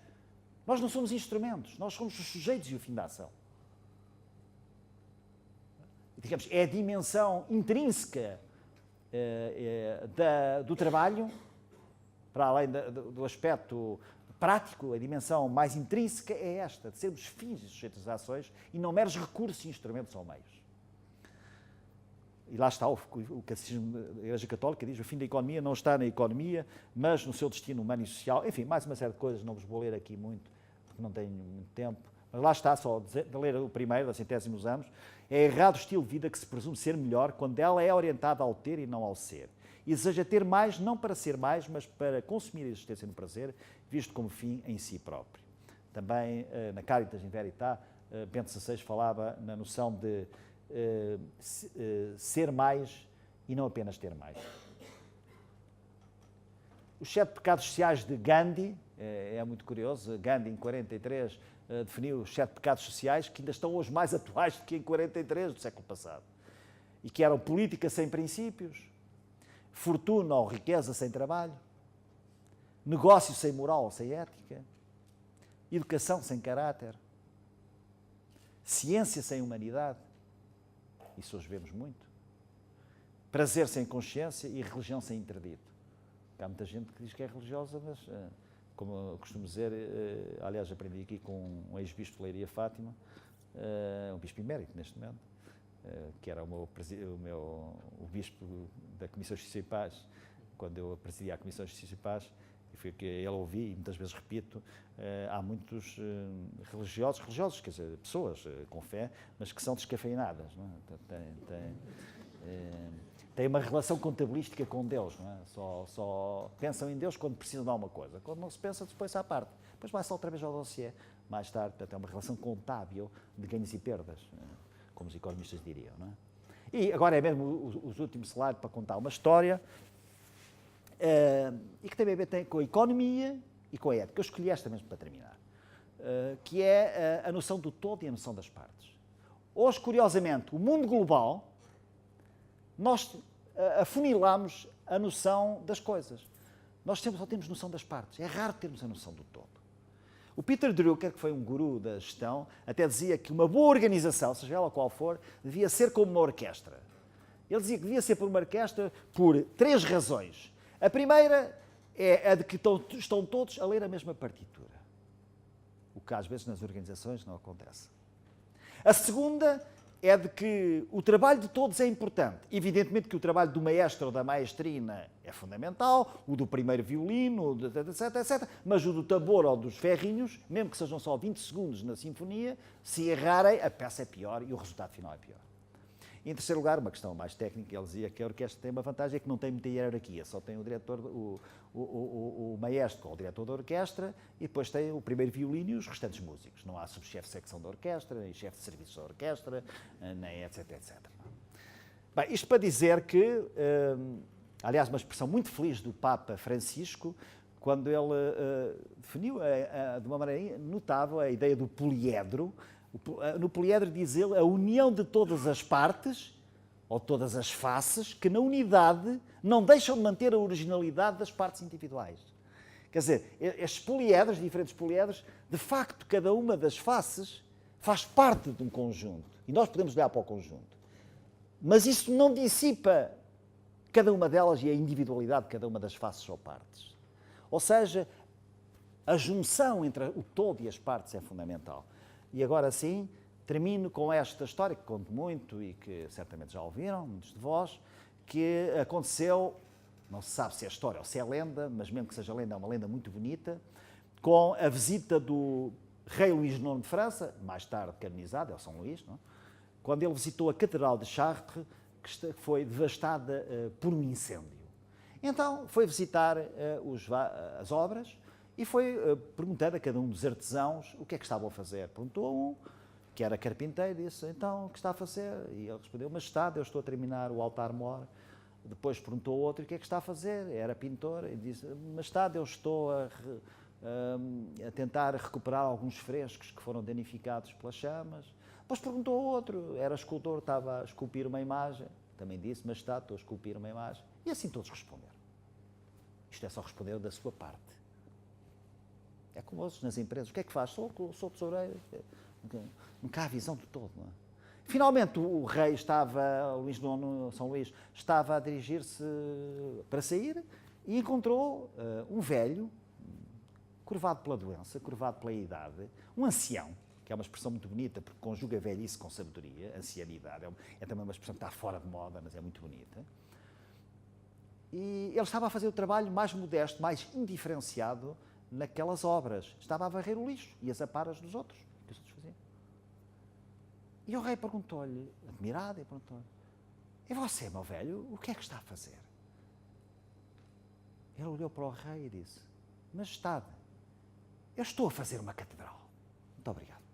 Nós não somos instrumentos, nós somos os sujeitos e o fim da ação. Digamos, é a dimensão intrínseca do trabalho, para além do aspecto prático, a dimensão mais intrínseca é esta, de sermos fins e sujeitos às ações e não meros recursos, instrumentos ou meios. E lá está o Catecismo da Igreja Católica, diz: o fim da economia não está na economia, mas no seu destino humano e social. Enfim, mais uma série de coisas, não vos vou ler aqui muito, porque não tenho muito tempo. Mas lá está, só de ler o primeiro, da centésimos anos. É errado o estilo de vida que se presume ser melhor quando ela é orientada ao ter e não ao ser. E deseja ter mais, não para ser mais, mas para consumir a existência no prazer, visto como fim em si próprio. Também, na Caritas in Veritate, Bento XVI falava na noção de ser mais e não apenas ter mais. Os 7 pecados sociais de Gandhi, é muito curioso, Gandhi em 43 definiu os 7 pecados sociais que ainda estão hoje mais atuais do que em 43 do século passado. E que eram política sem princípios, fortuna ou riqueza sem trabalho, negócio sem moral ou sem ética, educação sem caráter, ciência sem humanidade, isso hoje vemos muito, prazer sem consciência e religião sem interdito. Há muita gente que diz que é religiosa, mas, como eu costumo dizer, aliás, aprendi aqui com um ex-bispo de Leiria, Fátima, um bispo emérito neste momento, que era o bispo da Comissão de Justiça e Paz, quando eu presidia a Comissão de Justiça e Paz, e foi o que ele ouvi, e muitas vezes repito, há muitos religiosos, quer dizer, pessoas com fé, mas que são descafeinadas, não é? Têm uma relação contabilística com Deus, não é? Só pensam em Deus quando precisam de alguma coisa. Quando não se pensa, depois à parte. Depois vai-se outra vez ao dossiê. mais tarde, portanto, é uma relação contábil de ganhos e perdas, como os economistas diriam, não é? E agora é mesmo os últimos slides para contar uma história, e que também tem com a economia e com a ética. Eu escolhi esta mesmo para terminar, que é a noção do todo e a noção das partes. Hoje, curiosamente, o mundo global, nós afunilamos a noção das coisas. Nós só temos noção das partes. É raro termos a noção do todo. O Peter Drucker, que foi um guru da gestão, até dizia que uma boa organização, seja ela qual for, devia ser como uma orquestra. Ele dizia que devia ser por uma orquestra por 3 razões. A primeira é a de que estão todos a ler a mesma partitura. O que às vezes nas organizações não acontece. A segunda é de que o trabalho de todos é importante. Evidentemente que o trabalho do maestro ou da maestrina é fundamental, o do primeiro violino, etc, etc. Mas o do tambor ou dos ferrinhos, mesmo que sejam só 20 segundos na sinfonia, se errarem, a peça é pior e o resultado final é pior. E, em terceiro lugar, uma questão mais técnica, ele dizia que a orquestra tem uma vantagem, é que não tem muita hierarquia, só tem o diretor, o maestro, ou o diretor da orquestra, e depois tem o primeiro violino e os restantes músicos. Não há subchefe de secção da orquestra, nem chefe de serviço da orquestra, nem etc, etc. Bem, isto para dizer que, aliás, uma expressão muito feliz do Papa Francisco, quando ele definiu de uma maneira notável a ideia do poliedro. No poliedro, diz ele, a união de todas as partes, ou todas as faces, que na unidade não deixam de manter a originalidade das partes individuais. Quer dizer, estes poliedros, diferentes poliedros, de facto, cada uma das faces faz parte de um conjunto. E nós podemos olhar para o conjunto. Mas isso não dissipa cada uma delas e a individualidade de cada uma das faces ou partes. Ou seja, a junção entre o todo e as partes é fundamental. E agora sim, termino com esta história, que conto muito e que certamente já ouviram, muitos de vós, que aconteceu, não se sabe se é história ou se é lenda, mas mesmo que seja lenda, é uma lenda muito bonita, com a visita do rei Luís IX de França, mais tarde canonizado, é o São Luís, não? Quando ele visitou a Catedral de Chartres, que foi devastada por um incêndio. Então foi visitar as obras, e foi perguntando a cada um dos artesãos o que é que estavam a fazer. Perguntou a um, que era carpinteiro, e disse, então, o que está a fazer? E ele respondeu, Majestade, eu estou a terminar o altar-mor. Depois perguntou a outro, o que é que está a fazer? Era pintor, e disse, Majestade, eu estou a tentar recuperar alguns frescos que foram danificados pelas chamas. Depois perguntou a outro, era escultor, estava a esculpir uma imagem. Também disse, Majestade, estou a esculpir uma imagem. E assim todos responderam. Isto é só responder da sua parte. É como outros nas empresas. O que é que faz? Sou tesoureiro. Nunca há visão de todo, não é? Finalmente, o rei estava, Luís IX, São Luís, estava a dirigir-se para sair e encontrou um velho, curvado pela doença, curvado pela idade, um ancião, que é uma expressão muito bonita, porque conjuga velhice com sabedoria, ancianidade. É também uma expressão que está fora de moda, mas é muito bonita. E ele estava a fazer o trabalho mais modesto, mais indiferenciado, naquelas obras. Estava a varrer o lixo e as aparas dos outros, que os outros faziam. E o rei perguntou-lhe, admirado, e perguntou-lhe, e você, meu velho, o que é que está a fazer? Ele olhou para o rei e disse, Majestade, eu estou a fazer uma catedral. Muito obrigado.